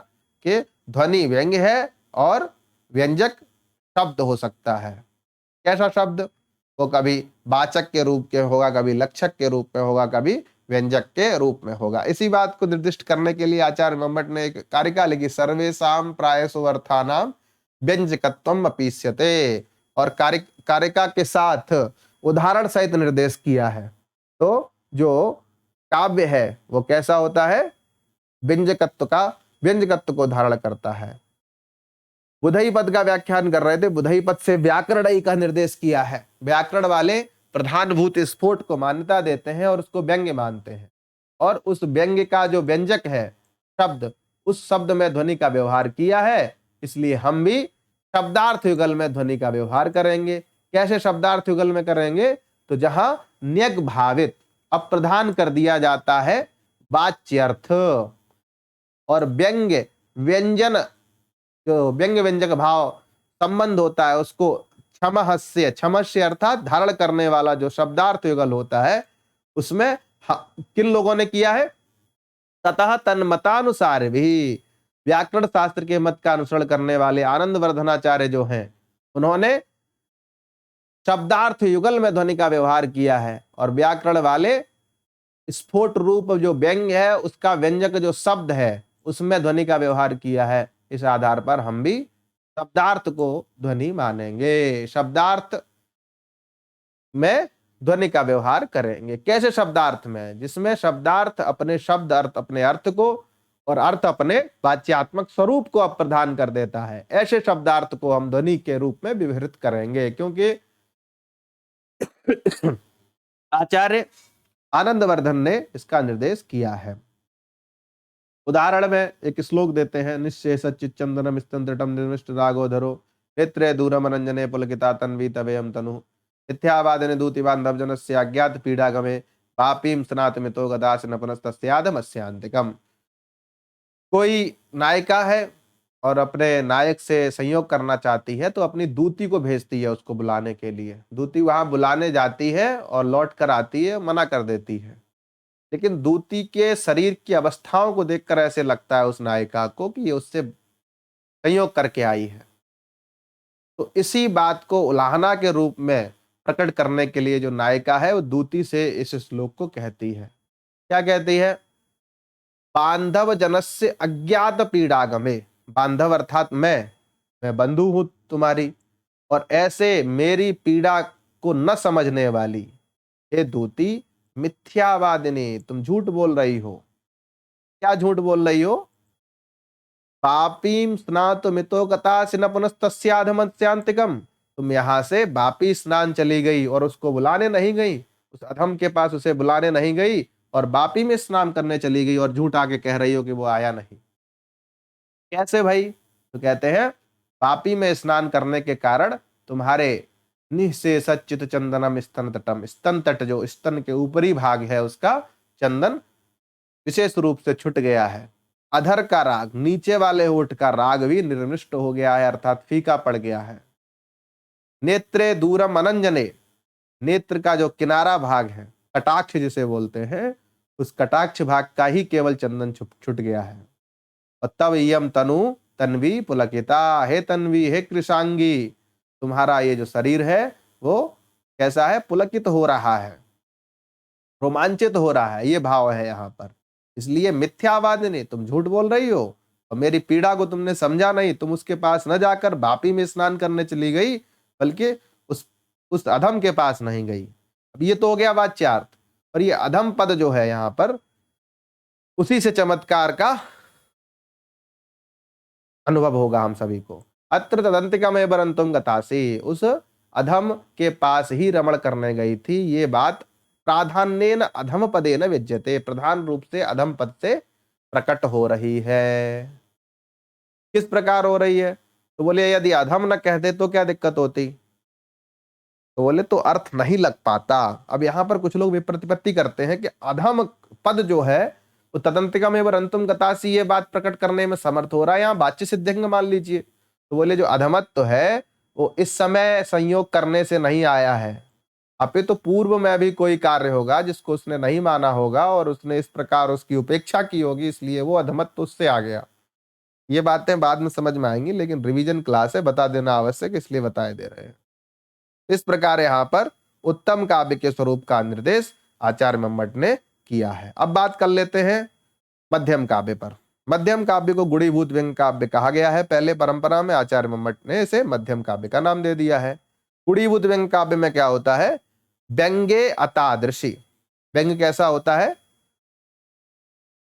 कि ध्वनि व्यंग्य है और व्यंजक शब्द हो सकता है। कैसा शब्द? वो कभी वाचक के रूप के होगा, कभी लक्षक के रूप में होगा, कभी व्यंजक के रूप में होगा। इसी बात को निर्दिष्ट करने के लिए आचार्य मम्मट ने एक कारिका लिखी, सर्वेषां प्रायसो अर्थानां व्यंजकत्वम अपीस्यते, और कारिका के साथ उदाहरण सहित निर्देश किया है। तो जो काव्य है वो कैसा होता है? व्यंजकत्व को धारण करता है। बुधई पद का व्याख्यान कर रहे थे, बुधई पद से व्याकरणई का निर्देश किया है। व्याकरण वाले प्रधानभूत स्फोट को मान्यता देते हैं और उसको व्यंग्य मानते हैं, और उस व्यंग्य का जो व्यंजक है शब्द, उस शब्द में ध्वनि का व्यवहार किया है। इसलिए हम भी शब्दार्थ युगल में ध्वनि का व्यवहार करेंगे। कैसे शब्दार्थ युगल में करेंगे? तो जहां न्यग भावित अप्रधान कर दिया जाता है वाच्यर्थ, और व्यंग्य व्यंजन जो व्यंग्य व्यंजक भाव संबंध होता है उसको क्षमस्य अर्थात धारण करने वाला जो शब्दार्थ युगल होता है, उसमें किन लोगों ने किया है? ततः तन्मतानुसार भी, व्याकरण शास्त्र के मत का अनुसरण करने वाले आनंद वर्धनाचार्य जो हैं, उन्होंने शब्दार्थ युगल में ध्वनि का व्यवहार किया है, और व्याकरण वाले स्फोट रूप जो व्यंग्य है उसका व्यंजक जो शब्द है उसमें ध्वनि का व्यवहार किया है। इस आधार पर हम भी शब्दार्थ को ध्वनि मानेंगे, शब्दार्थ में ध्वनि का व्यवहार करेंगे। कैसे शब्दार्थ में? जिसमें शब्दार्थ अपने शब्द अर्थ अपने अर्थ को और अर्थ अपने वाच्यात्मक स्वरूप को अप्रदान कर देता है, ऐसे शब्दार्थ को हम ध्वनि के रूप में विवृत करेंगे। क्योंकि आचार्य आनंदवर्धन ने इसका निर्देश किया है। उदाहरण में एक श्लोक देते हैं, निश्चय सच्चित चंदनम स्तंत्रटम निर्मिष्ट रागोधरो नेत्रे दूरम अनंजने पुलकिता तन्वी तवेयम तनु इत्यावादने दूति बांधव जनस्य अज्ञात पीड़ागमे पापीम स्नातमितो गदास नपुनस्तस्यादमस्यांतिकम। कोई नायिका है और अपने नायक से संयोग करना चाहती है, तो अपनी दूती को भेजती है उसको बुलाने के लिए। दूती वहां बुलाने जाती है और लौट कर आती है, मना कर देती है। लेकिन दूती के शरीर की अवस्थाओं को देखकर ऐसे लगता है उस नायिका को कि ये उससे संयोग करके आई है। तो इसी बात को उलाहना के रूप में प्रकट करने के लिए जो नायिका है वो दूती से इस श्लोक को कहती है। क्या कहती है? बांधव जनस्य अज्ञात पीड़ागमे, बांधव अर्थात मैं बंधु हूं तुम्हारी, और ऐसे मेरी पीड़ा को न समझने वाली हे दूती मिथ्यावादिनी, तुम झूठ बोल रही हो। क्या झूठ बोल रही हो? पापीम स्नातुमितो गतासि न पुनस्तस्याधमस्यांतिकम, तुम यहां से वापी स्नान चली गई और उसको बुलाने नहीं गई, उस अधम के पास उसे बुलाने नहीं गई और वापी में स्नान करने चली गई, और झूठ आके कह रही हो कि वो आया नहीं। कैसे भाई? तो कहते हैं वापी में स्नान करने के कारण तुम्हारे निःशेष चित चंदनम स्तन तटम, स्तन तट जो स्तन के ऊपरी भाग है उसका चंदन विशेष रूप से छूट गया है। अधर का राग, नीचे वाले होठ का राग भी निर्निष्ट हो गया है, अर्थात फीका पड़ गया है। नेत्रे दूरम अनंजने, नेत्र का जो किनारा भाग है, कटाक्ष जिसे बोलते हैं, उस कटाक्ष भाग का ही केवल चंदन छूट गया है। और तब यम तनु तन्वी पुलकिता, हे तन्वी, हे कृषांगी, तुम्हारा ये जो शरीर है वो कैसा है? पुलकित हो रहा है, रोमांचित हो रहा है, ये भाव है यहाँ पर। इसलिए मिथ्यावादिनी, तुम झूठ बोल रही हो और मेरी पीड़ा को तुमने समझा नहीं। तुम उसके पास न जाकर वापी में स्नान करने चली गई, बल्कि उस अधम के पास नहीं गई। अब ये तो हो गया वाच्यार्थ, और ये अधम पद जो है यहाँ पर उसी से चमत्कार का अनुभव होगा हम सभी को। अत्र तदंतिका में बरंतुम गतासी, उस अधम के पास ही रमण करने गई थी। ये बात प्राधान्येन अधम पदेन विद्यते, प्रधान रूप से अधम पद से प्रकट हो रही है। किस प्रकार हो रही है? तो बोले यदि अधम न कहते तो क्या दिक्कत होती? तो बोले तो अर्थ नहीं लग पाता। अब यहां पर कुछ लोग विप्रतिपत्ति करते हैं कि अधम पद जो है तदंतिकम एवं अंतुम गतासी ये बात प्रकट करने में समर्थ हो रहा है। यहाँ वाच्य सिद्धिंग मान लीजिए, तो बोले जो अधमत्व है वो इस समय संयोग करने से नहीं आया है, अपितु तो पूर्व में भी कोई कार्य होगा जिसको उसने नहीं माना होगा और उसने इस प्रकार उसकी उपेक्षा की होगी, इसलिए वो अधमत्व उससे आ गया। ये बातें बाद में समझ में आएंगी, लेकिन रिवीजन क्लास है, बता देना आवश्यक, इसलिए बताए दे रहे हैं। इस प्रकार यहाँ पर उत्तम काव्य के स्वरूप का निर्देश आचार्य मम्मट ने किया है। अब बात कर लेते हैं मध्यम काव्य पर। मध्यम काव्य को गुणीभूत व्यंग्य काव्य कहा गया है। पहले परंपरा में आचार्य मम्मट ने इसे मध्यम काव्य का नाम दे दिया है। गुणीभूत व्यंग्य काव्य में क्या होता है? व्यंग्य अतादृशी। व्यंग्य कैसा होता है?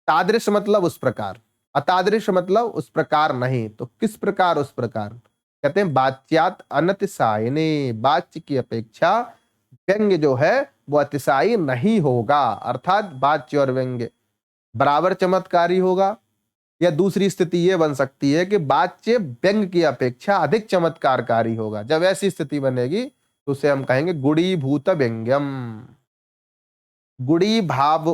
तादृश मतलब उस प्रकार, अतादृश मतलब उस प्रकार नहीं। तो किस प्रकार उस प्रकार? कहते हैं वाच्यात अनतिसायने, वाच्य की अपेक्षा व्यंग्य जो है वो अतिशायी नहीं होगा, अर्थात वाच्य और व्यंग्य बराबर चमत्कारी होगा। या दूसरी स्थिति यह बन सकती है कि वाच्य व्यंग्य की अपेक्षा अधिक चमत्कारकारी होगा। जब ऐसी स्थिति बनेगी तो उसे हम कहेंगे गुणीभूत व्यंग्यम। गुड़ी भाव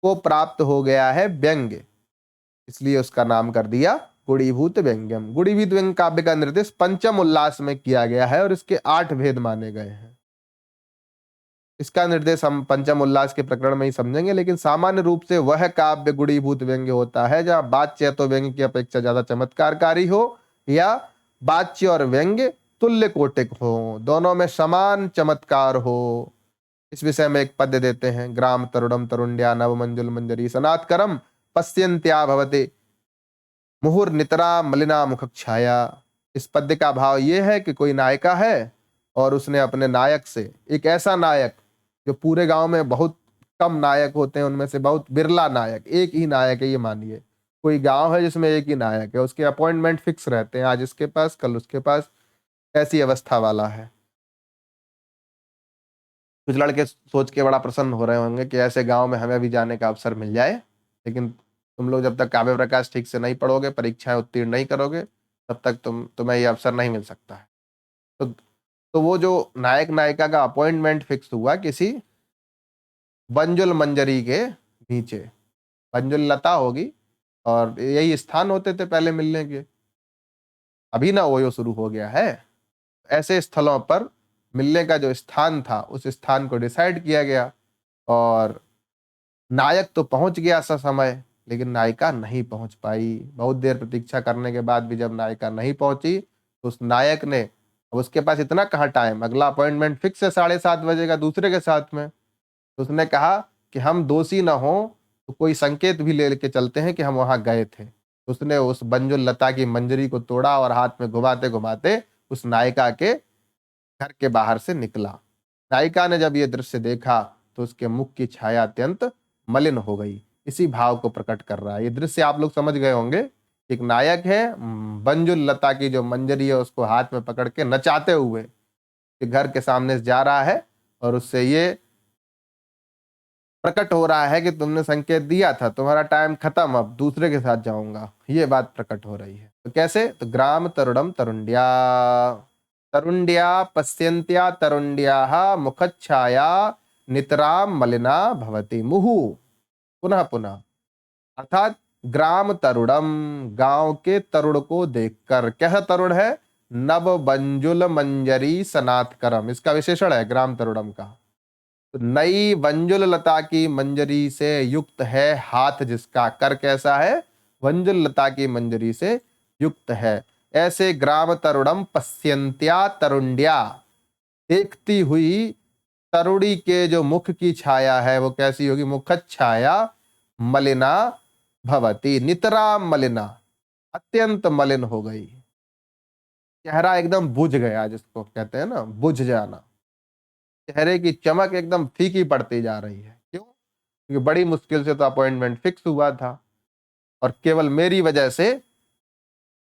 को प्राप्त हो गया है व्यंग्य, इसलिए उसका नाम कर दिया गुणीभूत व्यंग्यम। गुणीभूत व्यंग्य काव्य का निर्देश पंचम उल्लास में किया गया है और इसके 8 भेद माने गए हैं। इसका निर्देश हम पंचम उल्लास के प्रकरण में ही समझेंगे, लेकिन सामान्य रूप से वह काव्य गुणीभूत व्यंग्य होता है जहां वाच्य तो व्यंग्य की अपेक्षा ज्यादा चमत्कारकारी हो, या वाच्य और व्यंग्य तुल्य कोटिक हो, दोनों में समान चमत्कार हो। इस विषय में एक पद्य देते हैं, ग्राम तरुणम तरुण्या नव मंजुल मंजरी सनात्करम पश्यन्त्या भवते मुहुर नितरा मलिना मुख छाया। इस पद्य का भाव यह है कि कोई नायिका है और उसने अपने नायक से, एक ऐसा नायक जो पूरे गांव में बहुत कम नायक होते हैं, उनमें से बहुत बिरला नायक, एक ही नायक है, ये मानिए कोई गांव है जिसमें एक ही नायक है, उसके अपॉइंटमेंट फिक्स रहते हैं, आज इसके पास कल उसके पास, ऐसी अवस्था वाला है। कुछ लड़के सोच के बड़ा प्रसन्न हो रहे होंगे कि ऐसे गांव में हमें भी जाने का अवसर मिल जाए, लेकिन तुम लोग जब तक काव्य प्रकाश ठीक से नहीं पढ़ोगे, परीक्षाएं उत्तीर्ण नहीं करोगे, तब तक तुम्हें ये अवसर नहीं मिल सकता है। तो तो वो जो नायक नायिका का अपॉइंटमेंट फिक्स हुआ किसी बंजुल मंजरी के नीचे। बंजुल लता होगी और यही स्थान होते थे पहले मिलने के, अभी ना वो शुरू हो गया है। ऐसे स्थलों पर मिलने का जो स्थान था, उस स्थान को डिसाइड किया गया और नायक तो पहुंच गया समय, लेकिन नायिका नहीं पहुंच पाई। बहुत देर प्रतीक्षा करने के बाद भी जब नायिका नहीं पहुंची तो उस नायक ने, अब उसके पास इतना कहाँ टाइम, अगला अपॉइंटमेंट फिक्स है 7:30 बजे का दूसरे के साथ में, तो उसने कहा कि हम दोषी ना हो तो कोई संकेत भी ले के चलते हैं कि हम वहां गए थे। तो उसने उस बंजुल लता की मंजरी को तोड़ा और हाथ में घुमाते घुमाते उस नायिका के घर के बाहर से निकला। नायिका ने जब ये दृश्य देखा तो उसके मुख की छाया अत्यंत मलिन हो गई। इसी भाव को प्रकट कर रहा है ये दृश्य। आप लोग समझ गए होंगे, एक नायक है, बंजुल लता की जो मंजरी है उसको हाथ में पकड़ के नचाते हुए घर के सामने से जा रहा है और उससे ये प्रकट हो रहा है कि तुमने संकेत दिया था, तुम्हारा टाइम खत्म, अब दूसरे के साथ जाऊंगा, ये बात प्रकट हो रही है। तो कैसे? तो ग्राम तरुणम तरुण्या, तरुण्या पश्यन्त्या तरुण्याः मुखच्छाया नितराम मलिना भवति मुहु। पुनः पुनः, अर्थात ग्राम तरुणम, गांव के तरुण को देखकर, कैसा तरुण है? नव बंजुल मंजरी सनातकरम, इसका विशेषण है ग्राम तरुणम का। तो नई वंजुल लता की मंजरी से युक्त है हाथ जिसका, कर कैसा है? वंजुल लता की मंजरी से युक्त है। ऐसे ग्राम तरुणम पश्यन्त्या तरुण्या, देखती हुई तरुणी के जो मुख की छाया है वो कैसी होगी? मुख छाया मलिना भवती, नितरा मलिना, अत्यंत मलिन हो गई। चेहरा एकदम बुझ गया, जिसको कहते हैं ना बुझ जाना, चेहरे की चमक एकदम फीकी पड़ती जा रही है। क्यों? क्योंकि बड़ी मुश्किल से तो अपॉइंटमेंट फिक्स हुआ था और केवल मेरी वजह से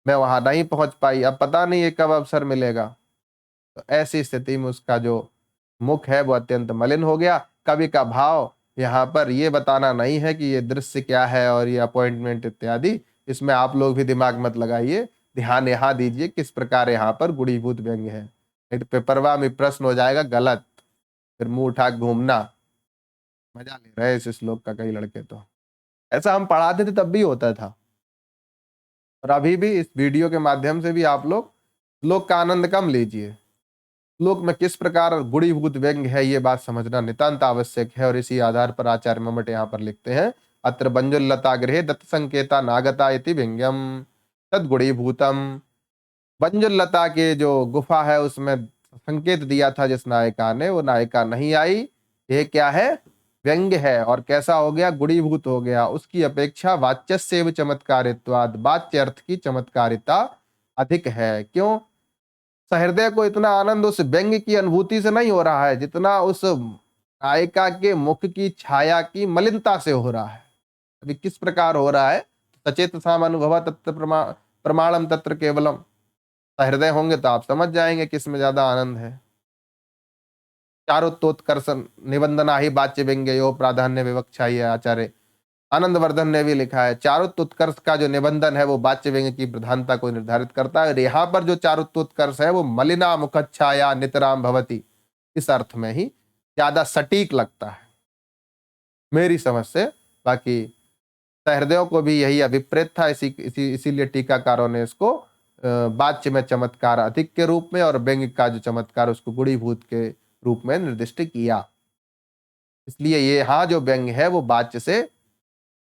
मैं वहां नहीं पहुंच पाई, अब पता नहीं ये कब अवसर मिलेगा। तो ऐसी स्थिति में उसका जो मुख है वो अत्यंत मलिन हो गया। कवि का भाव यहाँ पर ये बताना नहीं है कि ये दृश्य क्या है और ये अपॉइंटमेंट इत्यादि, इसमें आप लोग भी दिमाग मत लगाइए, ध्यान यहाँ दीजिए किस प्रकार यहाँ पर गुणीभूत व्यंग्य है। नहीं तो पेपरवा में प्रश्न हो जाएगा गलत, फिर मुंह उठा के घूमना। मजा ले रहे हैं इस श्लोक का कई लड़के तो। ऐसा हम पढ़ाते थे तब भी होता था, और अभी भी इस वीडियो के माध्यम से भी आप लोग श्लोक का आनंद कम लीजिए। श्लोक में किस प्रकार गुणीभूत व्यंग्य है ये बात समझना नितांत आवश्यक है, और इसी आधार पर आचार्य मम्मट यहाँ पर लिखते हैं, अत्र बंजुलता गृहे दत्त संकेता नागता इति व्यंग्यम तद गुणीभूतम। बंजुलता के जो गुफा है उसमें संकेत दिया था जिस नायिका ने, वो नायिका नहीं आई। ये क्या है? व्यंग्य है। और कैसा हो गया? गुणीभूत हो गया। उसकी अपेक्षा वाच्यस्यैव चमत्कारित्वाद, वाच्य अर्थ की चमत्कारिता अधिक है। क्यों? सहृदय को इतना आनंद उस व्यंग्य की अनुभूति से नहीं हो रहा है जितना उस नायिका के मुख की छाया की मलिनता से हो रहा है। अभी किस प्रकार हो रहा है? सचेत साम अनुभव तत्र प्रमाणम तत्र केवलम। सहृदय होंगे तो आप समझ जाएंगे किस में ज्यादा आनंद है। चारुत्तोत्कर्ष निबंधना ही वाच्य व्यंग्य यो प्राधान्य विवक्षा, है आचार्य आनंदवर्धन ने भी लिखा है। चारुत्तोत्कर्ष का जो निबंधन है वो वाच्य व्यंग्य की प्रधानता को निर्धारित करता है, और यहाँ पर जो चारुत्तोत्कर्ष है वो मलिना मुखच्छाया नितराम भवती, इस अर्थ में ही ज्यादा सटीक लगता है मेरी समझ से। बाकी सहृदयों को भी यही अभिप्रेत था, इसीलिए टीकाकारों ने इसको वाच्य में चमत्कार अधिक के रूप में और व्यंग्य का जो चमत्कार उसको गुणीभूत के रूप में निर्दिष्ट किया। इसलिए ये यहाँ जो व्यंग्य है वो वाच्य से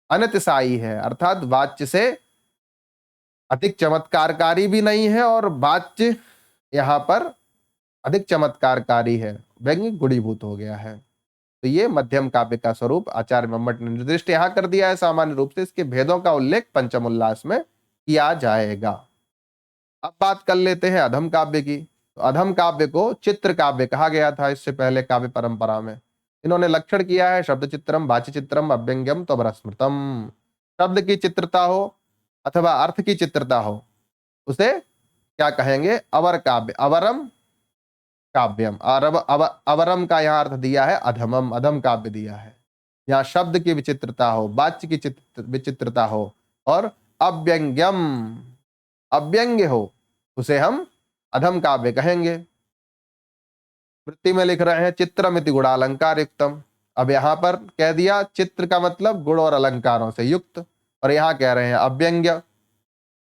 अनतिशायी है, अर्थात वाच्य से अधिक चमत्कारकारी भी नहीं है, और वाच्य यहाँ पर अधिक चमत्कारकारी है, व्यंग्य गुणीभूत हो गया है। तो ये मध्यम काव्य का स्वरूप आचार्य मम्मट ने निर्दिष्ट यहाँ कर दिया है। सामान्य रूप से इसके भेदों का उल्लेख पंचम उल्लास में किया जाएगा। अब बात कर लेते हैं अधम काव्य की। तो अधम काव्य को चित्र काव्य कहा गया था इससे पहले काव्य परंपरा में। इन्होंने लक्षण किया है शब्द चित्रम, वाच्य चित्रम, अव्यंग्यम तो स्मृतम। शब्द की चित्रता हो अथवा अर्थ की चित्रता हो उसे क्या कहेंगे? अवर काव्य, अवरम काव्यम। अवरम का यहाँ अर्थ दिया है अधमम, अधम काव्य दिया है। यहाँ शब्द की विचित्रता हो, वाच्य की विचित्रता हो, और अव्यंग्यम, अव्यंग्य हो, उसे हम अधम काव्य कहेंगे। वृत्ति में लिख रहे हैं चित्रमिति गुणालंकार युक्तम। अब यहाँ पर कह दिया चित्र का मतलब गुण और अलंकारों से युक्त, और यहाँ कह रहे हैं अव्यंग्य।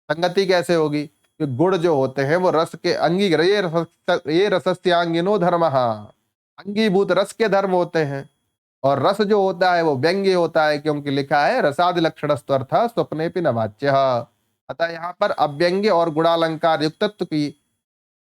संगति कैसे होगी? कि गुण जो होते हैं वो रस के अंगी, ये रसस्यांगिनो धर्म, अंगीभूत रस के धर्म होते हैं, और रस जो होता है वो व्यंग्य होता है, क्योंकि लिखा है रसादि लक्षण स्वप्ने भी न वाच्य। अतः यहाँ पर अव्यंग्य और गुणालंकार युक्तत्व की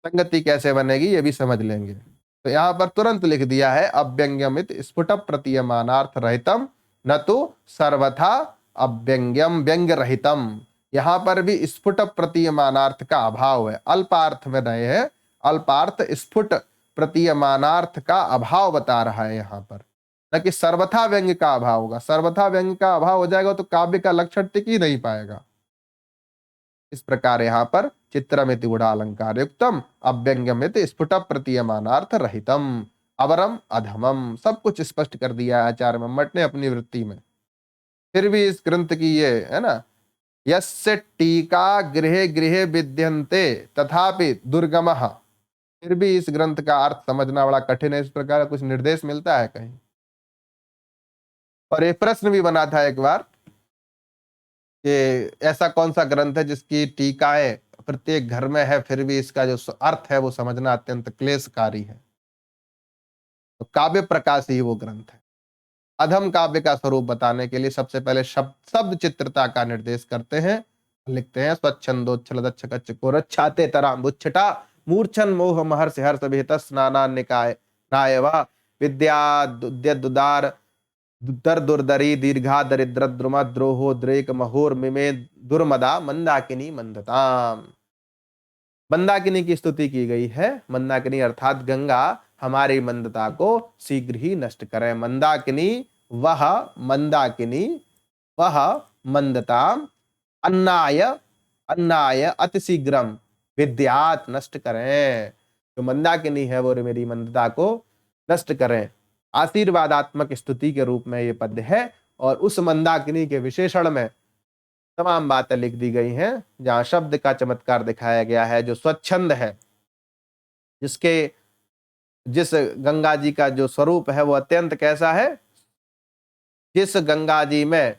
संगति कैसे बनेगी ये भी समझ लेंगे। तो यहाँ पर तुरंत लिख दिया है अव्यंग्यमित स्फुट प्रतीयमानार्थ रहितम न तो सर्वथा अव्यंग्यम व्यंग्य रहितम। यहाँ पर भी स्फुट प्रतीयमानार्थ का अभाव है, अल्पार्थ में रहे हैं, अल्पार्थ स्फुट प्रतीयमानार्थ का अभाव बता रहा है यहाँ पर, न कि सर्वथा व्यंग्य का अभाव होगा। सर्वथा व्यंग्य का अभाव हो जाएगा तो काव्य का लक्षण टिक ही नहीं पाएगा। इस प्रकार यहाँ पर चित्रमिति गुणालंकार युक्तम, अव्यंग्यमिति स्फुट प्रतीयमानार्थ रहितम, अवरम अधमम, सब कुछ स्पष्ट कर दिया है आचार्य मम्मट ने अपनी वृत्ति में। फिर भी इस ग्रंथ की ये है ना, यस्य टीका गृहे गृहे विद्यन्ते तथापि दुर्गमः, फिर भी इस ग्रंथ का अर्थ समझना बड़ा कठिन है। इस प्रकार कुछ निर्देश मिलता है कहीं? और एक प्रश्न भी बना था एक बार कि ऐसा कौन सा ग्रंथ है जिसकी टीकाएं प्रत्येक घर में है फिर भी इसका जो अर्थ है वो समझना अत्यंत क्लेशकारी है? तो काव्य प्रकाश ही वो ग्रंथ है। अधम काव्य का स्वरूप बताने के लिए सबसे पहले शब्द चित्रता का निर्देश करते हैं। लिखते हैं स्वच्छंदोच्छल दक्ष कच्च कोरच्छाते तराम्बुच्छटा मूर्छन मोह महर्षि हर्ष विहित स्नाना निकाय नायवा विद्या दुद्यदुदार दर दुर्दरी दीर्घा दरिद्र द्रुम द्रोहो द्रेक महोर मिमे दुर्मदा मंदाकिनी मंदताम। मंदाकिनी की स्तुति की गई है। मंदाकिनी अर्थात गंगा हमारी मंदता को शीघ्र ही नष्ट करे। मंदाकिनी वह मंदाकिनी वह मंदताम अन्नाय अन्नाय अतिशीघ्रम विद्यात नष्ट करें। जो मंदाकिनी है वो मेरी मंदता को नष्ट करें। आशीर्वादात्मक स्तुति के रूप में ये पद्य है, और उस मंदाकिनी के विशेषण में तमाम बातें लिख दी गई हैं। जहां शब्द का चमत्कार दिखाया गया है, जो स्वच्छंद है, जिस गंगा जी का जो स्वरूप है वो अत्यंत कैसा है? जिस गंगा जी में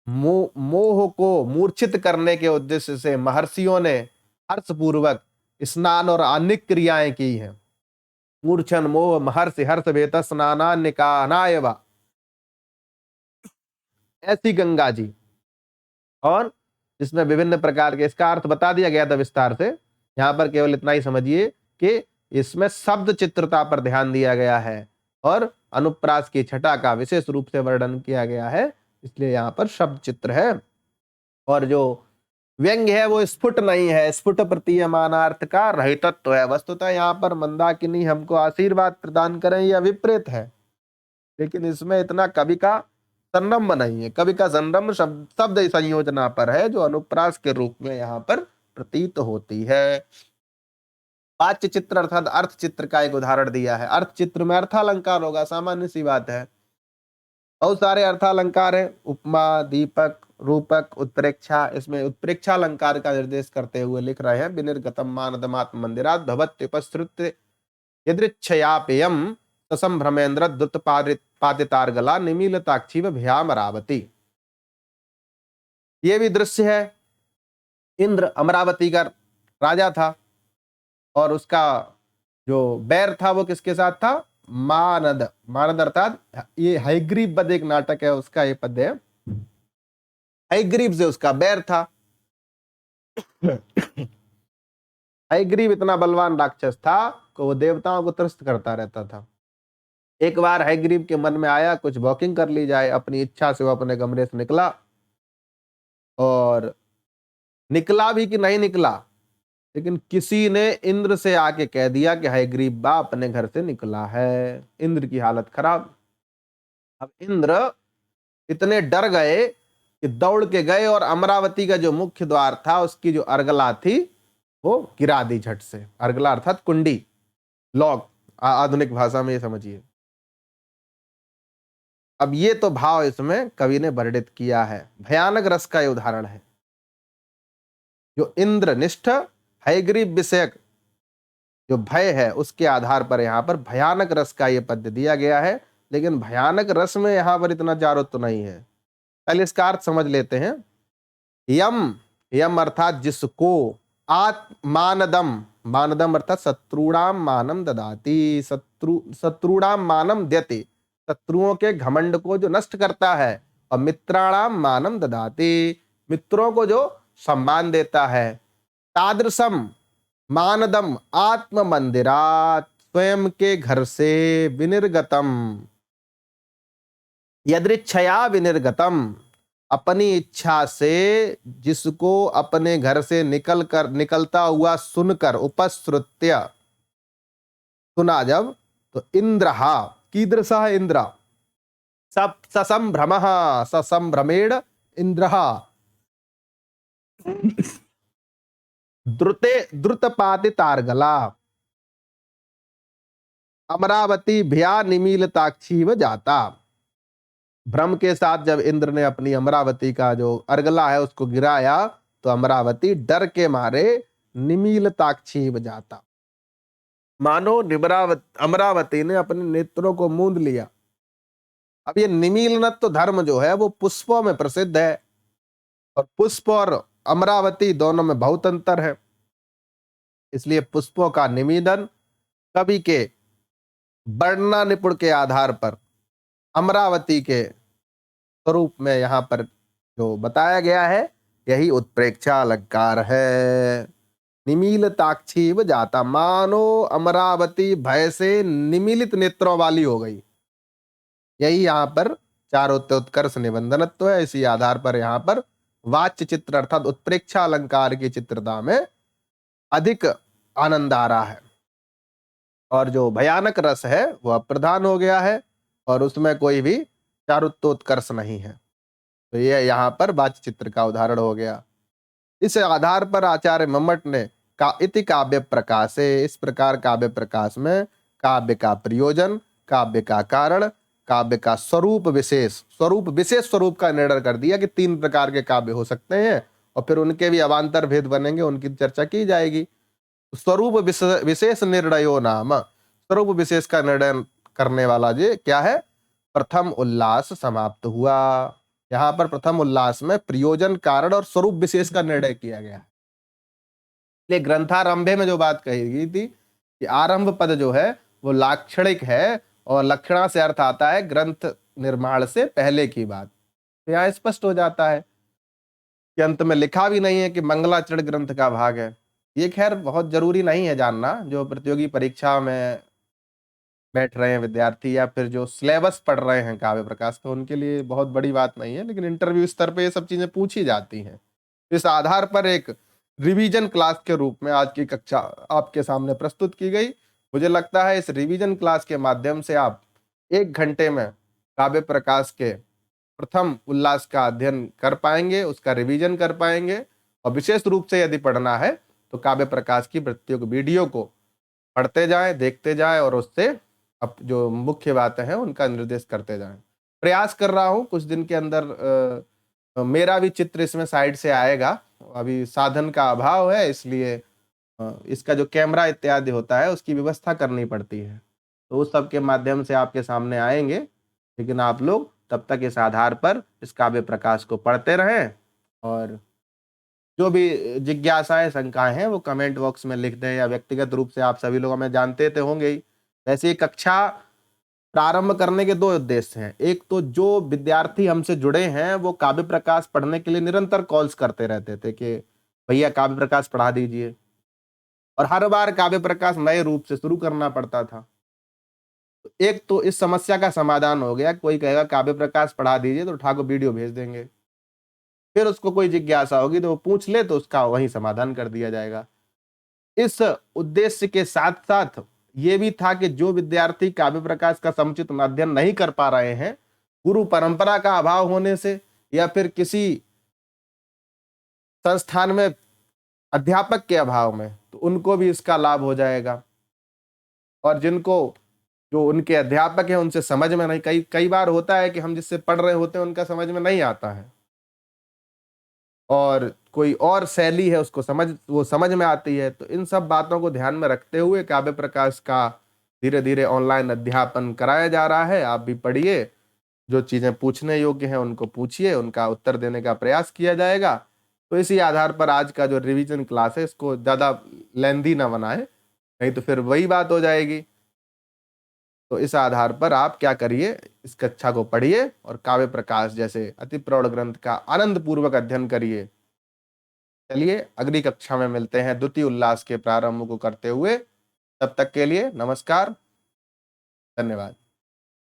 मोह को मूर्छित करने के उद्देश्य से महर्षियों ने हर्षपूर्वक स्नान और अनेक क्रियाएं की हैं। मूर्छन मोह महर्षि हर्ष वेत स्नानान्यकानाय वा, ऐसी गंगा जी। और इसमें विभिन्न प्रकार के, इसका अर्थ बता दिया गया था विस्तार से, यहां पर केवल इतना ही समझिए कि इसमें शब्द चित्रता पर ध्यान दिया गया है और अनुप्रास की छटा का विशेष रूप से वर्णन किया गया है, इसलिए यहां पर शब्द चित्र है। और जो व्यंग्य है वो स्फुट नहीं है, स्फुट प्रतीयमानार्थ का रहितत्व है। वस्तुतः यहाँ पर मंदाकिनी हमको आशीर्वाद प्रदान करें यह विपरीत है, लेकिन इसमें इतना कवि का संरम्भ नहीं है। कवि का संरम्भ शब्द संयोजना पर है, जो अनुप्रास के रूप में यहाँ पर प्रतीत होती है। वाच्य चित्र अर्थात अर्थ चित्र का एक उदाहरण दिया है। अर्थ चित्र में अर्थालंकार होगा, सामान्य सी बात है। बहुत सारे अर्थालंकार है, उपमा, दीपक, रूपक, उत्प्रेक्षा। इसमें उत्प्रेक्षा अलंकार का निर्देश करते हुए लिख रहे हैं, विनिर्गतम मानदमात्म मंदिरात भवत्युपसृत्य यदृच्छयापेयम ससंभ्रमेन्द्र द्रुत पादितार्गला निमीलताक्षी भ्यामरावती। ये भी दृश्य है। इंद्र अमरावती का राजा था और उसका जो बैर था वो किसके साथ था? मानद। मानद अर्थात ये हयग्रीव वध एक नाटक है, उसका ये पद्य है। हयग्रीव से उसका बैर था। हयग्रीव इतना बलवान राक्षस था कि वो देवताओं को त्रस्त करता रहता था। एक बार हयग्रीव के मन में आया कुछ वॉकिंग कर ली जाए, अपनी इच्छा से वो अपने कमरे से निकला, और निकला भी कि नहीं निकला, लेकिन किसी ने इंद्र से आके कह दिया कि हयग्रीव बा अपने घर से निकला है। इंद्र की हालत खराब। अब इंद्र इतने डर गए कि दौड़ के गए और अमरावती का जो मुख्य द्वार था उसकी जो अर्गला थी वो गिरा दी झट से। अर्गला अर्थात कुंडी, लॉक, आधुनिक भाषा में ये समझिए। अब ये तो भाव इसमें कवि ने वर्णित किया है, भयानक रस का ये उदाहरण है। जो इंद्रनिष्ठ हयग्रीव विषयक जो भय है उसके आधार पर यहाँ पर भयानक रस का ये पद्य दिया गया है। लेकिन भयानक रस में यहाँ पर इतना जारुत तो नहीं है। पहले इसका अर्थ समझ लेते हैं। यम, यम अर्थात जिसको, आत्मानदम, मानदम अर्थात शत्रुणाम मानम ददाति, शत्रुणाम मानम द्यति, शत्रुओं के घमंड को जो नष्ट करता है, और मित्राणाम मानम ददाति, मित्रों को जो सम्मान देता है। तादृशम मानदम आत्म मंदिरात, स्वयं के घर से, विनिर्गतम यदृच्छया विनिर्गतम, अपनी इच्छा से, जिसको अपने घर से निकलता हुआ सुनकर, उपश्रुत्य सुना जब, तो इंद्रहा, कीदृशः इंद्र, सब ससंभ्रमः, ससंभ्रमेण इंद्रहा, द्रुते द्रुतपातितार्गला, अमरावती भया निमीलताक्षीव जाता। भ्रम के साथ जब इंद्र ने अपनी अमरावती का जो अर्गला है उसको गिराया, तो अमरावती डर के मारे निमीलताक्षीव जाता, मानो अमरावती ने अपने नेत्रों को मूंद लिया। अब ये निमीलनत्व धर्म जो है वो पुष्पों में प्रसिद्ध है, और पुष्प और अमरावती दोनों में बहुत अंतर है। इसलिए पुष्पों का निमीलन कवि के वर्णना निपुण के आधार पर अमरावती के स्वरूप में यहाँ पर जो बताया गया है यही उत्प्रेक्षा अलंकार है। निमीलताक्षीव जाता, मानो अमरावती भय से निमीलित नेत्रों वाली हो गई। यही यहाँ पर चारोत्कर्ष निबंधनत्व है। इसी आधार पर यहाँ पर वाच्य चित्र अर्थात उत्प्रेक्षा अलंकार की चित्रता में अधिक आनंद आ रहा है, और जो भयानक रस है वह प्रधान हो गया है, और उसमें कोई भी चारुत्तोत्कर्ष नहीं है। तो ये यहाँ पर वाच्य चित्र का उदाहरण हो गया। इस आधार पर आचार्य मम्मट ने इति काव्य प्रकाशे, इस प्रकार काव्य प्रकाश में काव्य का प्रयोजन, काव्य का कारण, काव्य का स्वरूप विशेष स्वरूप का निर्णय कर दिया कि 3 प्रकार के काव्य हो सकते हैं, और फिर उनके भी अवान्तर भेद बनेंगे, उनकी चर्चा की जाएगी। स्वरूप विशेष निर्णयो नाम, स्वरूप विशेष का निर्णय करने वाला जी क्या है? प्रथम उल्लास समाप्त हुआ। यहाँ पर प्रथम उल्लास में प्रयोजन, कारण और स्वरूप विशेष का निर्णय किया गया है। इसलिए ग्रंथारंभे में जो बात कही गई थी कि आरंभ पद जो है वो लाक्षणिक है, और लक्षणा से अर्थ आता है ग्रंथ निर्माण से पहले की बात। तो यहाँ स्पष्ट हो जाता है कि अंत में लिखा भी नहीं है कि मंगलाचरण ग्रंथ का भाग है। ये खैर बहुत जरूरी नहीं है जानना, जो प्रतियोगी परीक्षा में बैठ रहे हैं विद्यार्थी या फिर जो सिलेबस पढ़ रहे हैं काव्य प्रकाश का, उनके लिए बहुत बड़ी बात नहीं है, लेकिन इंटरव्यू स्तर पे ये सब चीजें पूछी जाती हैं। इस आधार पर एक रिवीजन क्लास के रूप में आज की कक्षा आपके सामने प्रस्तुत की गई। मुझे लगता है इस रिवीजन क्लास के माध्यम से आप 1 घंटे में काव्य प्रकाश के प्रथम उल्लास का अध्ययन कर पाएंगे, उसका रिवीजन कर पाएंगे, और विशेष रूप से यदि पढ़ना है तो काव्य प्रकाश की प्रत्येक वीडियो को पढ़ते जाएं, देखते जाएं, और उससे अब जो मुख्य बातें हैं उनका निर्देश करते जाएं। प्रयास कर रहा हूं कुछ दिन के अंदर मेरा भी चित्र इसमें साइड से आएगा। अभी साधन का अभाव है, इसलिए इसका जो कैमरा इत्यादि होता है उसकी व्यवस्था करनी पड़ती है, तो उस सब के माध्यम से आपके सामने आएंगे। लेकिन आप लोग तब तक इस आधार पर इस काव्य प्रकाश को पढ़ते रहें, और जो भी जिज्ञासाएं, शंकाएं हैं वो कमेंट बॉक्स में लिख दें, या व्यक्तिगत रूप से आप सभी लोग हमें जानते तो होंगे ही। वैसे ही कक्षा प्रारंभ करने के 2 उद्देश्य हैं। एक तो जो विद्यार्थी हमसे जुड़े हैं वो काव्य प्रकाश पढ़ने के लिए निरंतर कॉल्स करते रहते थे कि भैया काव्य प्रकाश पढ़ा दीजिए, और हर बार काव्य प्रकाश नए रूप से शुरू करना पड़ता था। तो एक तो इस समस्या का समाधान हो गया, कोई कहेगा काव्य प्रकाश पढ़ा दीजिए तो ठाकुर वीडियो भेज देंगे, फिर उसको कोई जिज्ञासा होगी तो वो पूछ ले तो उसका वही समाधान कर दिया जाएगा। इस उद्देश्य के साथ साथ ये भी था कि जो विद्यार्थी काव्य प्रकाश का समुचित अध्ययन नहीं कर पा रहे हैं, गुरु परंपरा का अभाव होने से या फिर किसी संस्थान में अध्यापक के अभाव में, तो उनको भी इसका लाभ हो जाएगा। और जिनको, जो उनके अध्यापक हैं उनसे समझ में नहीं, कई कई बार होता है कि हम जिससे पढ़ रहे होते हैं उनका समझ में नहीं आता है, और कोई और शैली है उसको वो समझ में आती है। तो इन सब बातों को ध्यान में रखते हुए काव्य प्रकाश का धीरे धीरे ऑनलाइन अध्यापन कराया जा रहा है। आप भी पढ़िए, जो चीजें पूछने योग्य हैं उनको पूछिए, उनका उत्तर देने का प्रयास किया जाएगा। तो इसी आधार पर आज का जो रिवीजन क्लास है इसको ज्यादा लेंदी ना बनाए, नहीं तो फिर वही बात हो जाएगी। तो इस आधार पर आप क्या करिए, इस कक्षा को पढ़िए और काव्य प्रकाश जैसे अति प्रौढ़ ग्रंथ का आनंद पूर्वक अध्ययन करिए। चलिए अगली कक्षा में मिलते हैं द्वितीय उल्लास के प्रारंभ को करते हुए। तब तक के लिए नमस्कार, धन्यवाद।